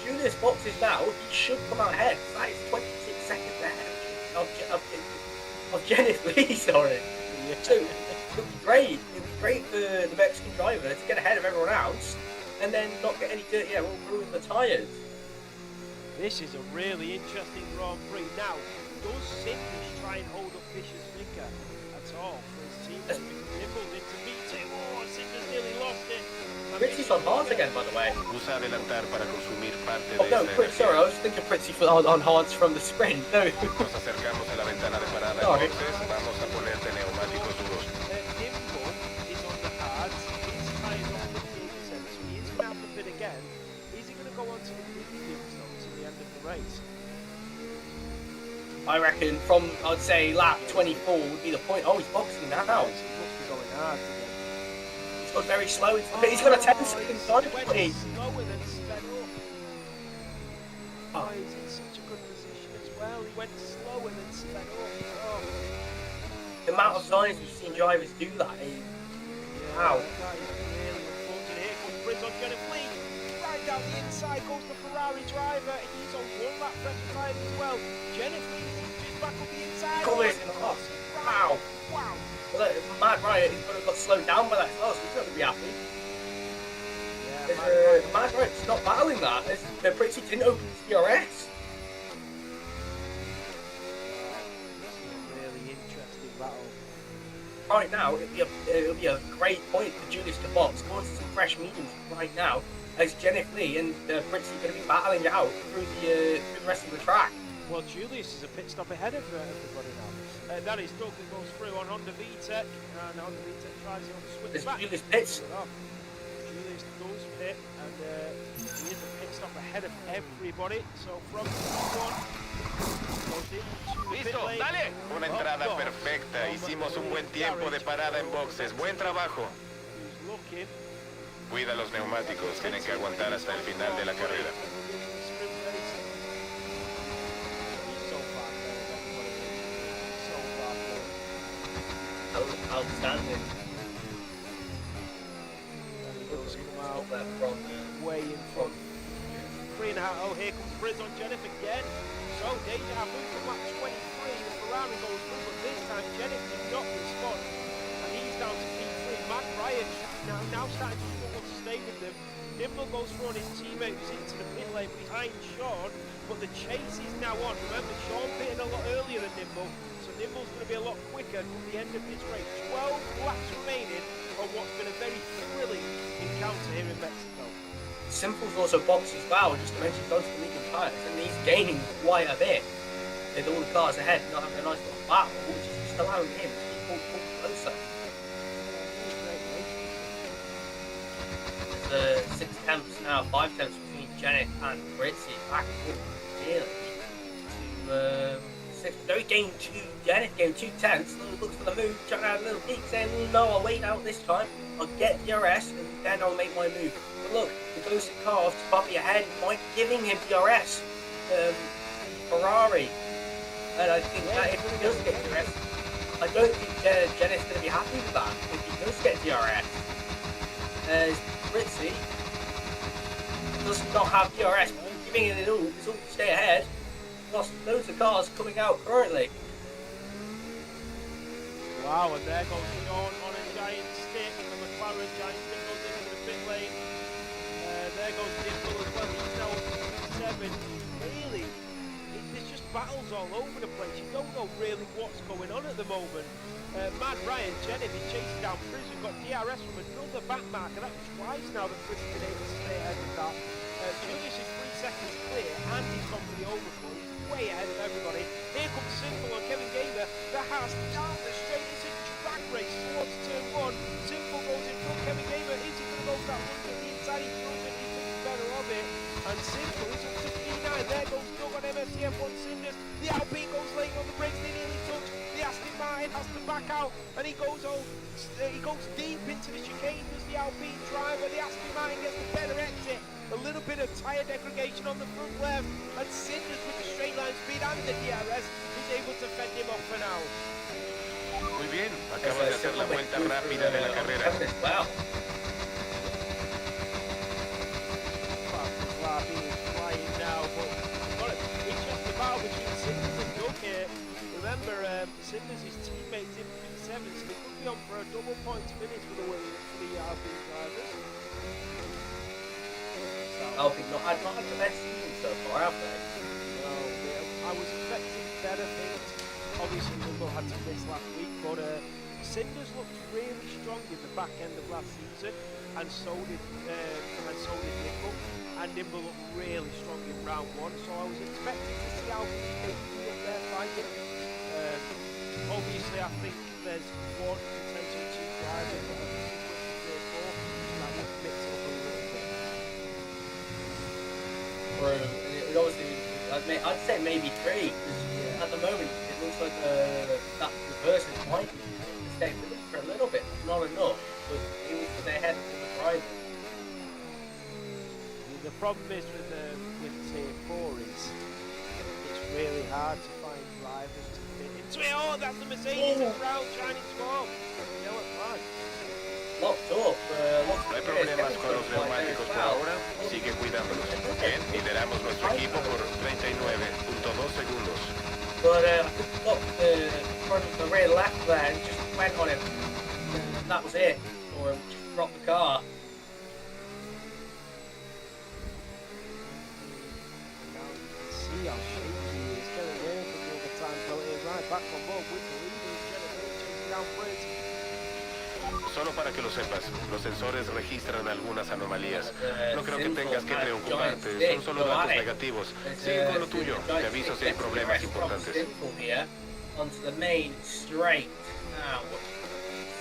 Julius boxes now, he should come out ahead. That is 26 seconds ahead of Jennifer Lee, sorry. Yeah. So it would be great. It would be great for the Mexican driver to get ahead of everyone else and then not get any dirt, all ruin the tyres. This is a really interesting Grand Prix. Now, does Sinders try and hold up Vicious Vicar at all for his team? Nibbled into V2. Oh, Sinders nearly lost it. Pritzy's on hards again, by the way. Usa adelantar para consumir parte Oh no, sorry, I was thinking Pritzy on hards from the sprint. No. Nos acercamos a la ventana de parada. Sorry. Entonces vamos a ponerte neumáticos duros. Nimble is on the hards. His tyres off 58%, so he is going to have the pit again. Is he going to go on to the mediums though to the end of the race? I reckon from, I'd say, lap 24 would be the point. Oh, he's boxing now. He must be going hard today. He's got very slow. He's got a 10-second time. He went slower than sped up. Oh, he's in such a good position as well. He went slower than sped up. Oh. The amount of times we've seen drivers do that is... Wow. That is really unfortunate. Here comes Frizz on Jennifer Lee. Right down the inside goes the Ferrari driver. He's on one lap pressure time as well. Jennifer Lee just back up the inside. Wow. Wow. Well, Mad Riot got slowed down by that as well, so he's not going to be happy. Yeah, Mad Riot's not battling that. Pritzy didn't open his DRS. Really interesting battle. Right now, it'll be a great point for Julius to box. Go into some fresh mediums right now, as Jennifer Lee and Pritzy are going to be battling it out through the rest of the track. Well, Julius is a pit stop ahead of everybody now. That is Doug that goes through on Honda VTEC, and Honda VTEC tries on the switch back. Julius pits. Julius does pit, and he is a pit stop ahead of everybody. So from Q1, goes into the pit lane. Dale. Una entrada perfecta. Hicimos un buen tiempo de parada en boxes. Buen trabajo. Who's looking? Cuida los neumáticos. Tienen que aguantar hasta el final de la carrera. Outstanding. He does come out way in front. 3.5. Oh, here comes Frizz on Jennifer again. So Deja moves from lap 23. The Ferrari goes through, but this time Jennifer did not respond. And he's down to P3. Mad Riot now starting to struggle to stay with them. Nimble goes through on his teammate who's into the pit lane behind Sean, but the chase is now on. Remember, Sean pitted a lot earlier than Nimble, so Nimble's going to be a lot quicker at the end of this race. 12 laps remaining on what's been a very thrilling encounter here in Mexico. Simple's also boxed as well, just to mention those medium tyres, and he's gaining quite a bit with all the cars ahead, not having a nice little battle, which is just allowing him to keep pulled closer. The 6 tenths now, 5 tenths between Janet and Fritzy, back and forth really to 6. No, he gained 2, Janet gained 2 tenths, looks for the move, trying to have a little peek, saying, no, I'll wait out this time, I'll get DRS and then I'll make my move. But look, the closer car to Bobby ahead might be giving him DRS, Ferrari, and I think that if he does get DRS, I don't think Janet's going to be happy with that, if he does get DRS. As Fritzy does not have DRS, giving it all to stay ahead. Lost loads of cars coming out currently. Wow, and there goes Sean on a giant stick, and the McLaren giant stick goes into the pit lane. There goes Dimple as well, he's now up to 7. Really, there's just battles all over the place. You don't know really what's going on at the moment. Mad Ryan Jennings is chasing down Frizz. We've got DRS from another back marker. That's twice now that Frizz has been able to stay ahead of that. Julius is 3 seconds clear, and he's gone for the overcut. He's way ahead of everybody. Here comes Simple on Kevin Gamer. That has down the straight. It's a drag race towards turn 1. Simple goes in front. Kevin Gamer, is he going to go for that 100 the inside? He throws it. He thinks better of it. And Simple is up to P9. There goes Doug on MSTF1 Cinders. The Alpine goes late on the brakes. They nearly touch. The Aston Martin has to back out, and he goes deep into the chicane. Does the Alpine driver? The Aston Martin gets the better exit. A little bit of tyre degradation on the front left, and Cinders with the straight line speed and the DRS is able to fend him off for now. Muy bien, acabas de hacer la vuelta rápida de la carrera. Wow. Flying now, but got an interesting battle between Cinders and Doug here. Remember, Cinders' his teammates in P7, so they could be on for a double points finish for the Alpine drivers. Alpine not had the best season so far, have they? No, I was expecting better things. Obviously, Nimble had to miss last week, but Cinders looked really strong in the back end of last season, and so did Nimble. And Nimble looked really strong in round 1, so I was expecting to see Alpine maybe up there fighting. Obviously, I think there's one, potentially 2 drivers that are too much for 4, so that would mix it up a little bit. True. And it would obviously, I'd say maybe 3, because at the moment it looks like that reverse might stay with them for a little bit, not enough, but it was for their head to the driver. The problem is with tier 4 is it's really hard to find drivers to fit into it. Oh, that's the Mercedes in round shining swarm. Yellow flag. Locked up. No hay problemas con los neumáticos por ahora, sigue cuidándolos. Bien, lideramos nuestro equipo por 39.2 segundos. But look, the front of the rear left there and just went on him. That was it. Or just dropped the car. See how shaky he is. Getting away from the other time, going right back on board with the leader. Chasing down Frizz. Solo para que lo sepas, los sensores registran algunas anomalías. No creo que tengas que preocuparte, son solo datos negativos. Sigue con lo tuyo, te aviso si hay problemas importantes. Here onto the main straight. Now,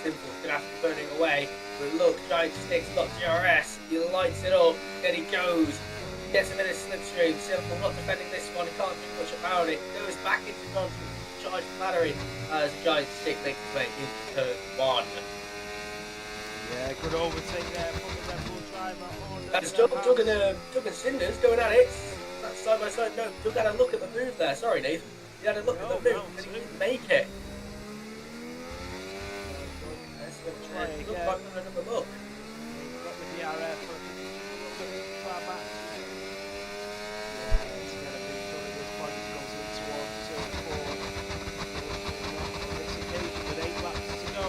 Simple's gonna have to be burning away. But look, Giant Stick's got DRS. He lights it up, then he goes. Gets a bit of slipstream. Simple not defending this one, he can't do much about it. Goes back into charge the battery as Giant Stick makes his way into turn 1. Yeah, good overtake there from the Red Bull driver on That's Doug and Cinders going at it. That's side by side. No, Doug had a look at the move there. Sorry, Dave. He had a look at the move and he didn't make it. Try again. Look like another look. Got the DRS for far back. Yeah, it's going to be showing this point. It goes in towards turn 4. On this occasion with 8 laps to go.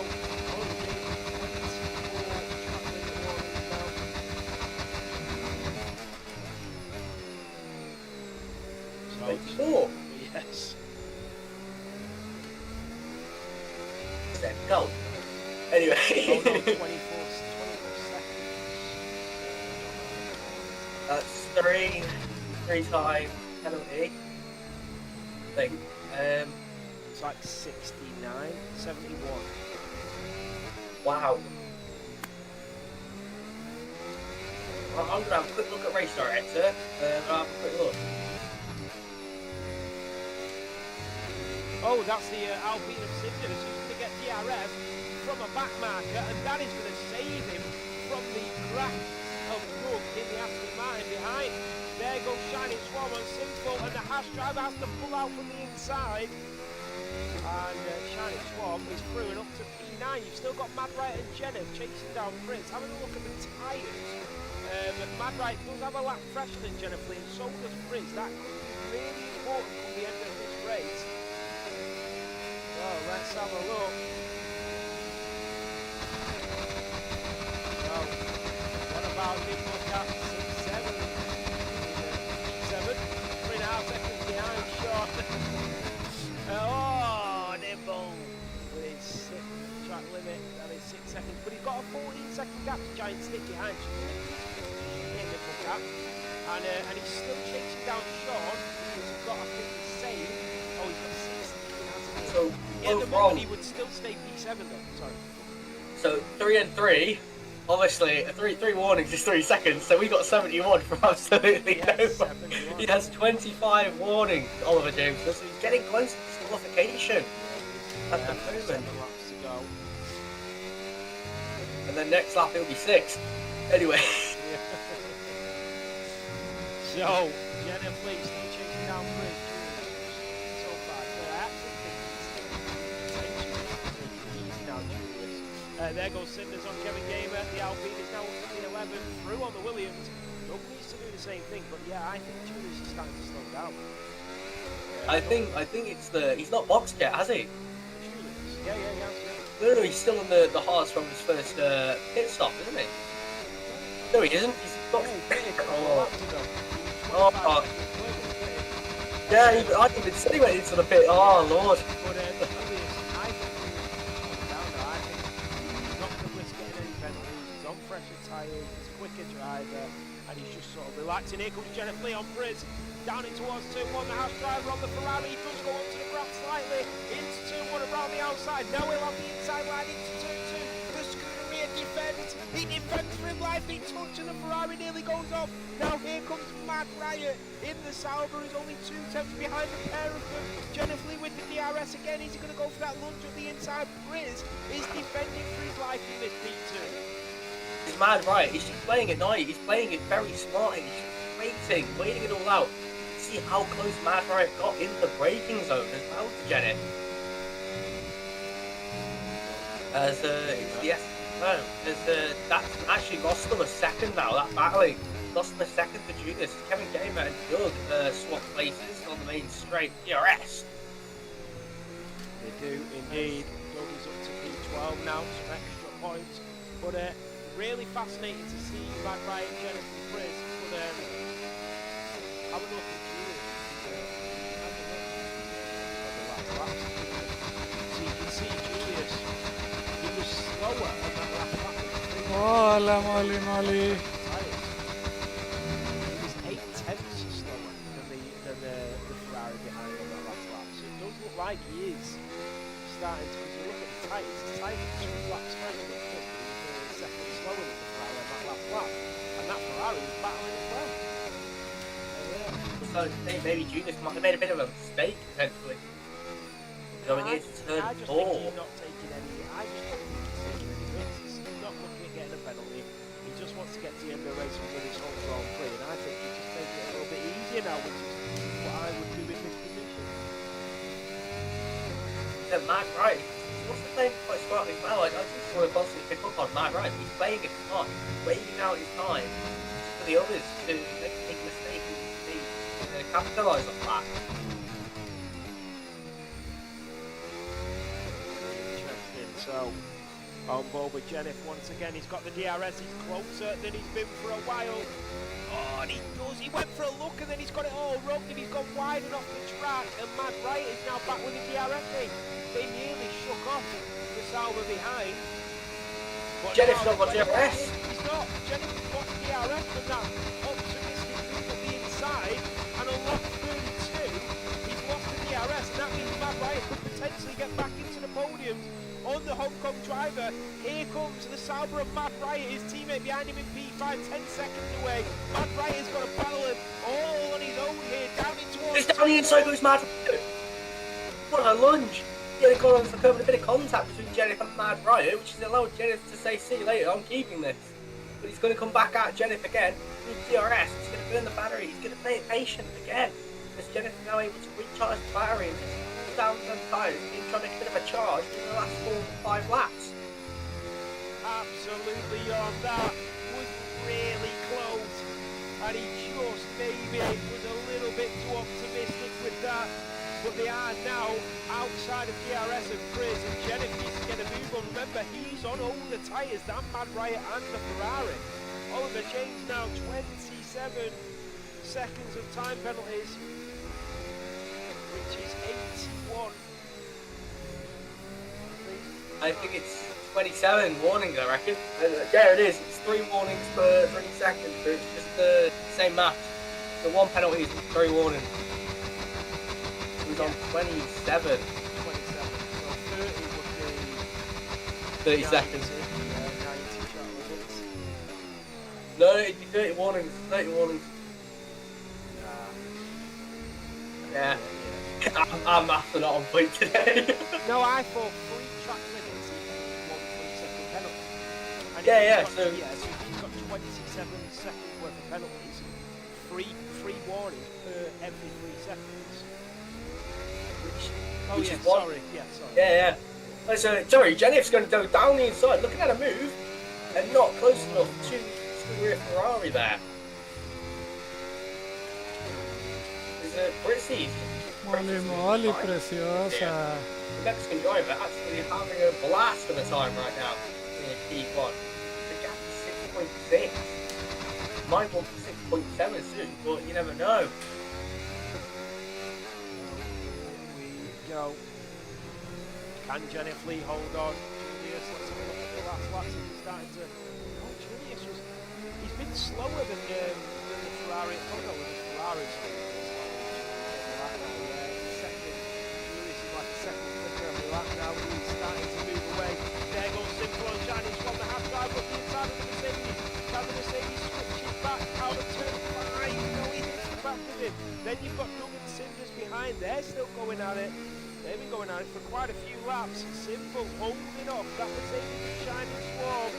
Only getting 24 traffic warnings now. So, 24? yes. Set, go. Anyway. Oh, no, 24 seconds. That's three time penalty. I think. It's like 69, 71. Wow. I'm going to have a quick look at Race Director. I'll have a quick look. Oh, that's the Alpine of Cinders who's going to get DRS from a back marker, and that is going to save him from the crash of Doug in the Aston Martin behind. There goes Shining Swarm on Simple, and the Haas driver has to pull out from the inside. And Shining Swarm is through and up to P9. You've still got Mad Right and Jenner chasing down Frizz. Having a look at the tyres. Mad Right does have a lap fresher than Jenner Flynn, so does Frizz. That could be really important from the end of this race. Well, let's have a look. Well, what about Nimble Cat 6-7? 7, 3.5 seconds behind, short. limit. That is 6 seconds, but he's got a 14-second gap to Giant Stick behind. Gap. And he's still chasing down Sean, who's got, I think, the same. Oh, he's got 16. So, at the moment, he would still stay P7 though. Sorry. So 3 and 3. Obviously, 3 warnings is 3 seconds, so we got 71 from absolutely nobody. He has 25 warnings, Oliver James. So he's getting close to disqualification at the moment. 7 laps to go. And then next lap it'll be 6. Anyway. So, Jennifer Lee still chasing down Chris. So far, so I actually think it's easy now, Julius. There goes Cinders on Kevin Gamer. The Alpine is now up to the 11. Through on the Williams. Doug needs to do the same thing, but yeah, I think Julius is starting to slow down. I think it's he's not boxed yet, has he? Julius. Yeah, he has. No, he's still in the hards from his first pit stop, isn't he? No, he isn't. He's boxed. Yeah, I didn't even say he went into the pit. Oh, Lord. But I think he's not going to risk getting any penalties. He's on fresher tyres, he's a quicker driver, and he's just sort of relaxing. Here comes Jennifer Lee on Briz. Down in towards turn 1, the house driver on the Ferrari. He does go onto the ground slightly. Into turn 1 around the outside. Now he'll have the inside line into turn 2. The Scuderia defends. He defends for him life. He touches, and the Ferrari nearly goes off. Now here comes Mad Riot in the Sauber. He's only 2 tenths behind the pair of them. Jennifer Lee with the DRS again. Is he going to go for that lunge at the inside? Briz is defending for his life in this P2. He's Mad Riot. He's just playing it nice. He's playing it very smart. He's just waiting it all out. See how close Mad Riot got in the braking zone as well to Jenny. As it's the that's actually lost them a second now, that battling. Lost them a second to Julius. Kevin Gamer and Doug swap places on the main straight DRS. They do indeed. Doug is up to P12 now, some extra points. But really fascinating to see Mad Riot and Jennifer Briz. But have a look at Julius. So you can see Julius, he was slower on that last lap. Hola, Molly. He was 8 tenths slower than the Ferrari behind on that last lap. So it does look like he is starting to, because you look at the tyres, his tyres are 2 laps faster than the second slower than the Ferrari on that last lap. And that Ferrari was battling as well. So maybe Julius might have made a bit of a mistake potentially. Going into turn 4. I just think he's not taking any. I just don't think he's taking any risks. He's not looking at getting a penalty. He just wants to get to the end of the race and win his home Grand Prix. And I think he's just taking it a little bit easier now, which is what I would do in this position. Yeah, Mad Riot. He's also playing quite smartly as well. I just want to constantly pick up on Mad Riot. He's playing it smart. He's waiting out his time for the others to make a mistake and capitalise on that. So, on board with Jennifer once again. He's got the DRS. He's closer than he's been for a while. Oh, and he does. He went for a look and then he's got it all wrong and he's gone wide and off the track. And Mad Riot is now back with the DRS. They nearly shook off the Sauber behind. Jennifer's not got DRS. He's not. Jennifer's got DRS from that optimistic move at the inside. And on lap 32, he's lost the DRS. And that means Mad Riot could potentially get back into the podium on the Hong Kong driver. Here comes the Sauber of Mad Riot, his teammate behind him in P5, 10 seconds away. Mad Riot's got a battle all on his own here, down into It's down the inside goes Mad Riot. What a lunge. Yeah, they've got a bit of contact between Jennifer and Mad Riot, which has allowed Jennifer to say, see you later, I'm keeping this. But he's going to come back at Jennifer again with DRS. He's going to burn the battery. He's going to play it patient again. As Jennifer now able to recharge the battery and just cool down the tyres. He's trying to make a bit of a charge in the last 4 or 5 laps. Absolutely, that was really close. And he just maybe was a little bit too optimistic with that. But they are now outside of DRS and Briz, and Jennifer needs to get a move on. Remember, he's on older tyres than Mad Riot and the Ferrari. Oliver James now 27 seconds of time penalties, which is 81. I think it's 27 warnings, I reckon. There it is. It's 3 warnings per 3 seconds. So it's just the same math. The 1 penalty is 3 warnings. He's on 27. 27. So 30 would be 30 seconds. 90, 90 shot limits. No, it'd be 30 warnings. 30 warnings. Yeah. I'm maths not on point today. No, I thought 3 track limits equals 1 3-second penalty. And Yeah. so if he's got 27 seconds worth of penalties, three warnings per every 3 seconds. Which yeah, is what? sorry. Yeah, sorry. Yeah. So, sorry, Jennifer's going to go down the inside, looking at a move, and not close enough to the rear Ferrari there. There's a Britzy. Molly, preciosa. The Mexican driver actually having a blast of a time right now in P1. The gap is 6.6. Might want 6.7 soon, but you never know. Here we go. Can Jennifer Lee hold on? Julius, let's have a look at the last laps. He's starting to. Oh, Julius he's been slower than the Ferrari. Oh no, the Ferrari. Second. Julius is like a second quicker on the lap now. He's starting to move away. There goes Simple and Shiny from the half drive up the inside of the Mercedes. Can the Mercedes switch it back out of turn 5? No, he hits the back of him. Then you've got Doug and Cinders behind. They're still going at it. They've been going at it for quite a few laps. Simple holding off. That Mercedes is shining swarm.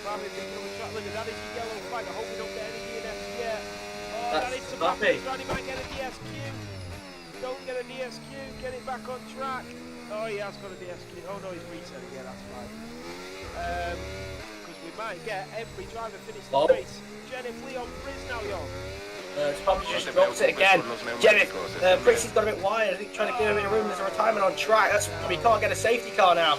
Probably thinking of a track limit. That is the yellow flag. I hope we don't get any DNFs yet. Oh, that is Sebastian. He might get a DSQ. Don't get a DSQ. Get it back on track. Oh, he has got a DSQ. Oh no, he's reset again. That's fine. Because we might get every driver finish the race. Jennifer Lee on Frizz now, y'all. It's probably just dropped it again. Jennifer, Britzy's got a bit wide. I think trying to give him a bit of room. There's a retirement on track. That's we can't get a safety car now.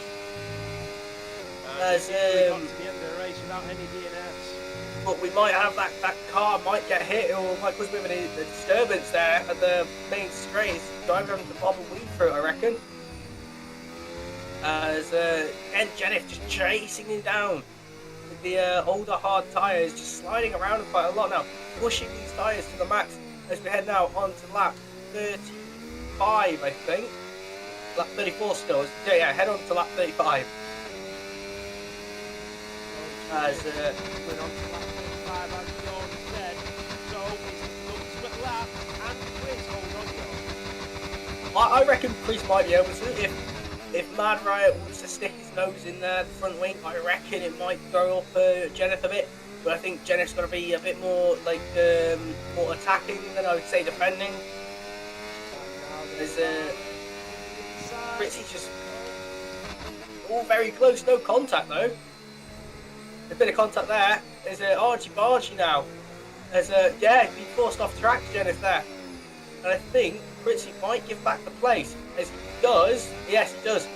As to the end of the race without any DNFs. But we might have that car might get hit or might cause a bit of a disturbance there at the main straight. Driver having to bob and weave through it, I reckon. As and Jennifer just chasing him down with the older hard tyres, just sliding around quite a lot now, pushing these tyres to the max as we head now on to lap 35, I think. Lap 34 still. Yeah, head on to lap 35. As we're on to lap 35 as John said. So it's the ultimate lap and Chris, hold on, John. I reckon Chris might be able to if Mad Riot wants to stick his nose in there, the front wing. I reckon it might throw up Jennifer a bit, but I think Jennifer's got to be a bit more like more attacking than I would say defending. There's Fritzy's just all very close, no contact though. A bit of contact there. There's Archie Bargy now. There's yeah, he forced off track Jennifer there. And I think Fritzy might give back the place. As he does, yes he does.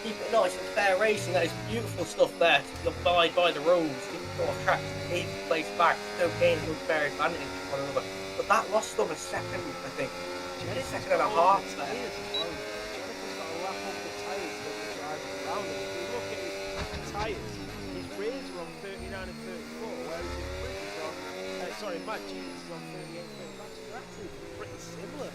Keep it nice and fair racing, that is beautiful stuff there. To abide by the rules. If you go off track, he needs the place back. No gain, no fair advantage to one another. But that lost them a second, I think. A second and a half there. Jennifer's got a lap over the tyres that the drivers around him. If you look at his tyres, his rears are on 39 and 34, whereas his front is on, sorry, Matt Jesus is on 38 and 35. So they're actually pretty similar.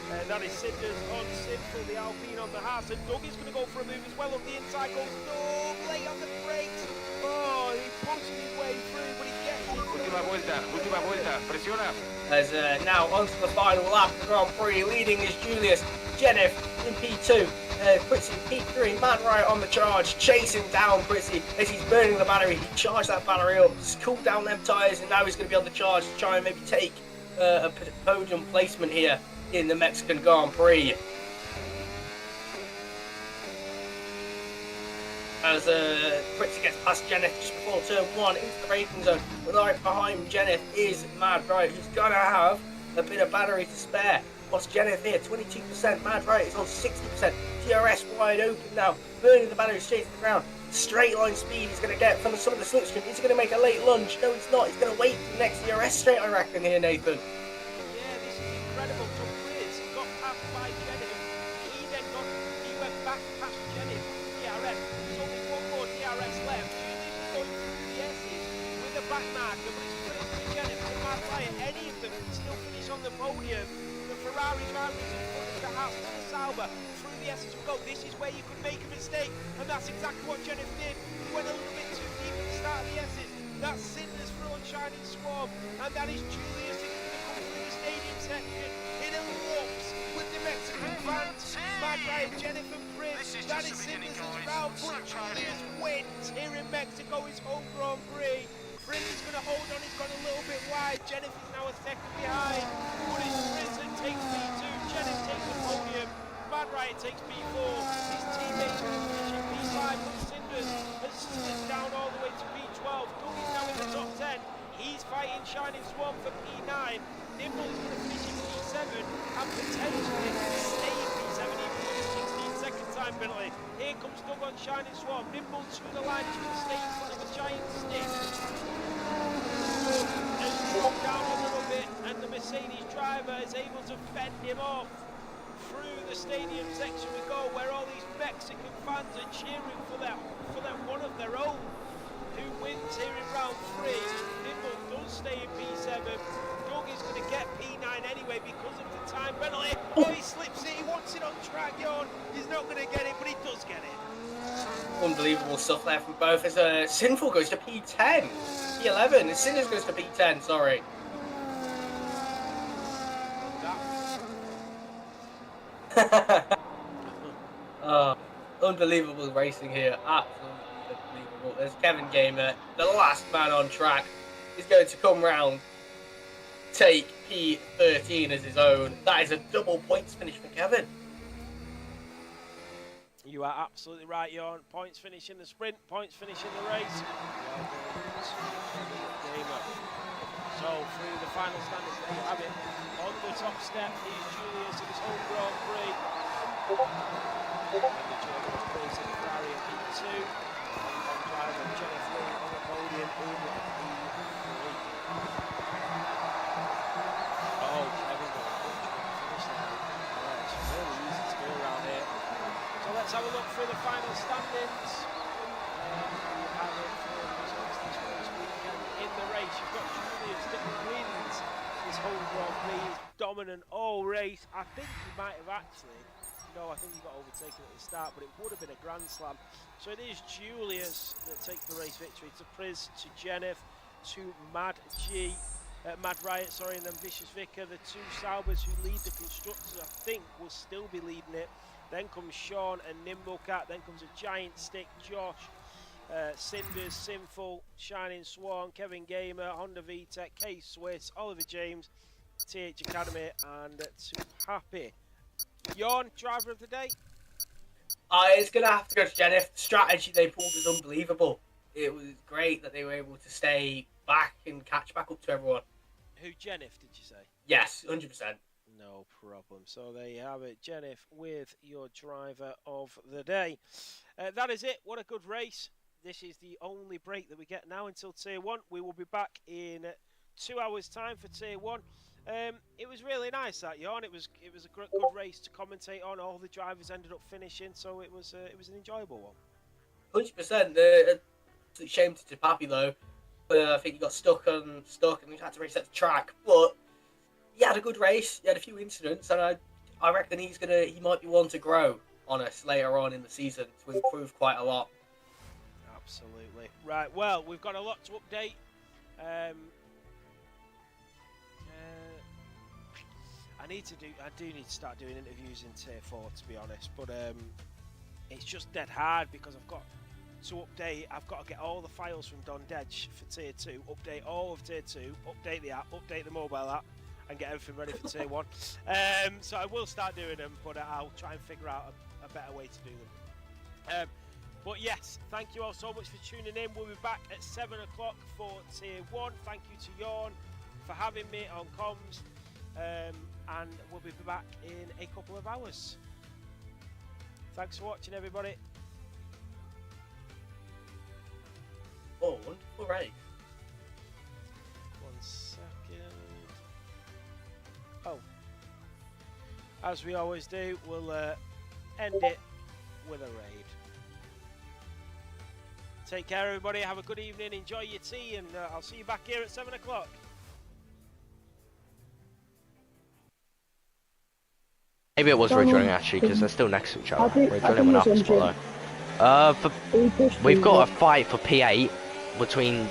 That is Cinders on Simple, the Alpine on the Haas, and Doug is going to go for a move as well. Up the inside goes Doug, late on the brakes. Oh, he pushed his way through, but he gets it. Última vuelta, presiona. As now onto the final lap of the Grand Prix, leading is Julius, Jennifer in P2, Fritzy in P3, Mad Riot on the charge, chasing down Fritzy as he's burning the battery. He charged that battery up, just cooled down them tyres, and now he's going to be on the charge to try and maybe take a podium placement here in the Mexican Grand Prix. As Fritzy gets past Jennifer just before turn 1 into the braking zone, but right behind Jennifer is Mad Riot, who's going to have a bit of battery to spare. What's Jennifer here? 22%. Mad Riot is on 60%. TRS wide open now, burning the battery straight to the ground. Straight line speed he's going to get from some of the slipstream. He's going to make a late lunge. No, he's not. He's going to wait for the next TRS straight, I reckon, here, Nathan. Yeah, this is incredible. So Chris got passed by Jennifer. He went back past Jennifer. He back marker, but it's Prince and Jennifer and Mad Riot. Any of them can still finish on the podium. The Ferrari driver is in front of the Aston and Sauber. Through the S's will go. This is where you could make a mistake, and that's exactly what Jennifer did. He went a little bit too deep at the start of the S's. That's Cinders through on Shining Swarm, and that is Julius. He's going to come through the stadium section in a whoops with the Mexican fans. Mad Riot, Jennifer Prince. That is Cinders' round, but Julius wins here in Mexico, his home Grand Prix. Prince is going to hold on, he's gone a little bit wide. Jennifer's now a second behind. But it's Prince that takes P2. Jennifer takes the podium. Mad Riot takes P4. His teammates are finishing P5. But Cinders has slipped down all the way to P12. Dougie's now in the top 10. He's fighting Shining Swan for P9. Nimble is going to finish in P7 and potentially stay in P7 even with a 16-second time penalty. Here comes Doug on Shining Swan. Nimble to the line. He's going to stay in front of a giant stick. Has dropped down a little bit, and the Mercedes driver is able to fend him off. Through the stadium section we go, where all these Mexican fans are cheering for them one of their own who wins here in round 3. Nimble does stay in P7. Doug is going to get P9 anyway because of the time penalty. Oh, he slips it. He wants it on track, Jon. He's not going to get it, but he does get it. Unbelievable stuff there from both. As Sinful goes to P10, P11, and Cinders goes to P10. Sorry. Unbelievable racing here. Absolutely unbelievable. There's Kevin Gamer, the last man on track, is going to come round, take P13 as his own. That is a double points finish for Kevin. You are absolutely right, Jon. Points finish in the sprint, points finish in the race. So through the final standings, there you have it. On the top step is Julius in his home Grand Prix. And the German is racing the Ferrari at P2. And driver Jennifer on the podium in P3. Oh, Kevin got a good finish there. Yeah, it's really easy to go around here. So let's have a look through the final standings. We have it for this weekend in the race. You've got Julius that wins his home Grand Prix. He's dominant all race. I think he might have actually. No, I think he got overtaken at the start, but it would have been a Grand Slam. So it is Julius that takes the race victory. To Priz, to Jennifer, to Mad Riot, and then Vicious Vicar. The two Saubers who lead the constructors, I think, will still be leading it. Then comes Sean and Nimblecat. Then comes a giant stick, Josh, Cinders, Sinful, Shining Swan, Kevin Gamer, Honda VTEC, K Swiss, Oliver James, TH Academy, and to Happy. Jon, driver of the day? It's going to have to go to Jennifer. The strategy they pulled is unbelievable. It was great that they were able to stay back and catch back up to everyone. Who, Jennifer, did you say? Yes, 100%. No problem. So there you have it, Jennifer, with your driver of the day. That is it. What a good race. This is the only break that we get now until Tier 1. We will be back in 2 hours' time for Tier 1. It was really nice, that, Jon. It was a good race to commentate on. All the drivers ended up finishing, so it was an enjoyable one. 100%. It's a shame to Pappy though. I think he got stuck and he had to reset the track. But he had a good race. He had a few incidents, and I reckon he might be one to grow on us later on in the season to improve quite a lot. Absolutely. Right. Well, we've got a lot to update. I do need to start doing interviews in Tier 4, to be honest, but it's just dead hard because I've got to update. I've got to get all the files from Don Dedge for Tier 2, update all of Tier 2, update the app, update the mobile app, and get everything ready for Tier 1. So I will start doing them, but I'll try and figure out a better way to do them. But yes, thank you all so much for tuning in. We'll be back at 7 o'clock for Tier 1. Thank you to Jon for having me on comms. And we'll be back in a couple of hours. Thanks for watching, everybody. Oh, wonderful race. 1 second. Oh. As we always do, we'll end it with a raid. Take care, everybody. Have a good evening. Enjoy your tea, and I'll see you back here at 7 o'clock. Maybe it was redrilling actually, because they're still next to each other. Redrilling went up a spot though. We've got a fight for P8 between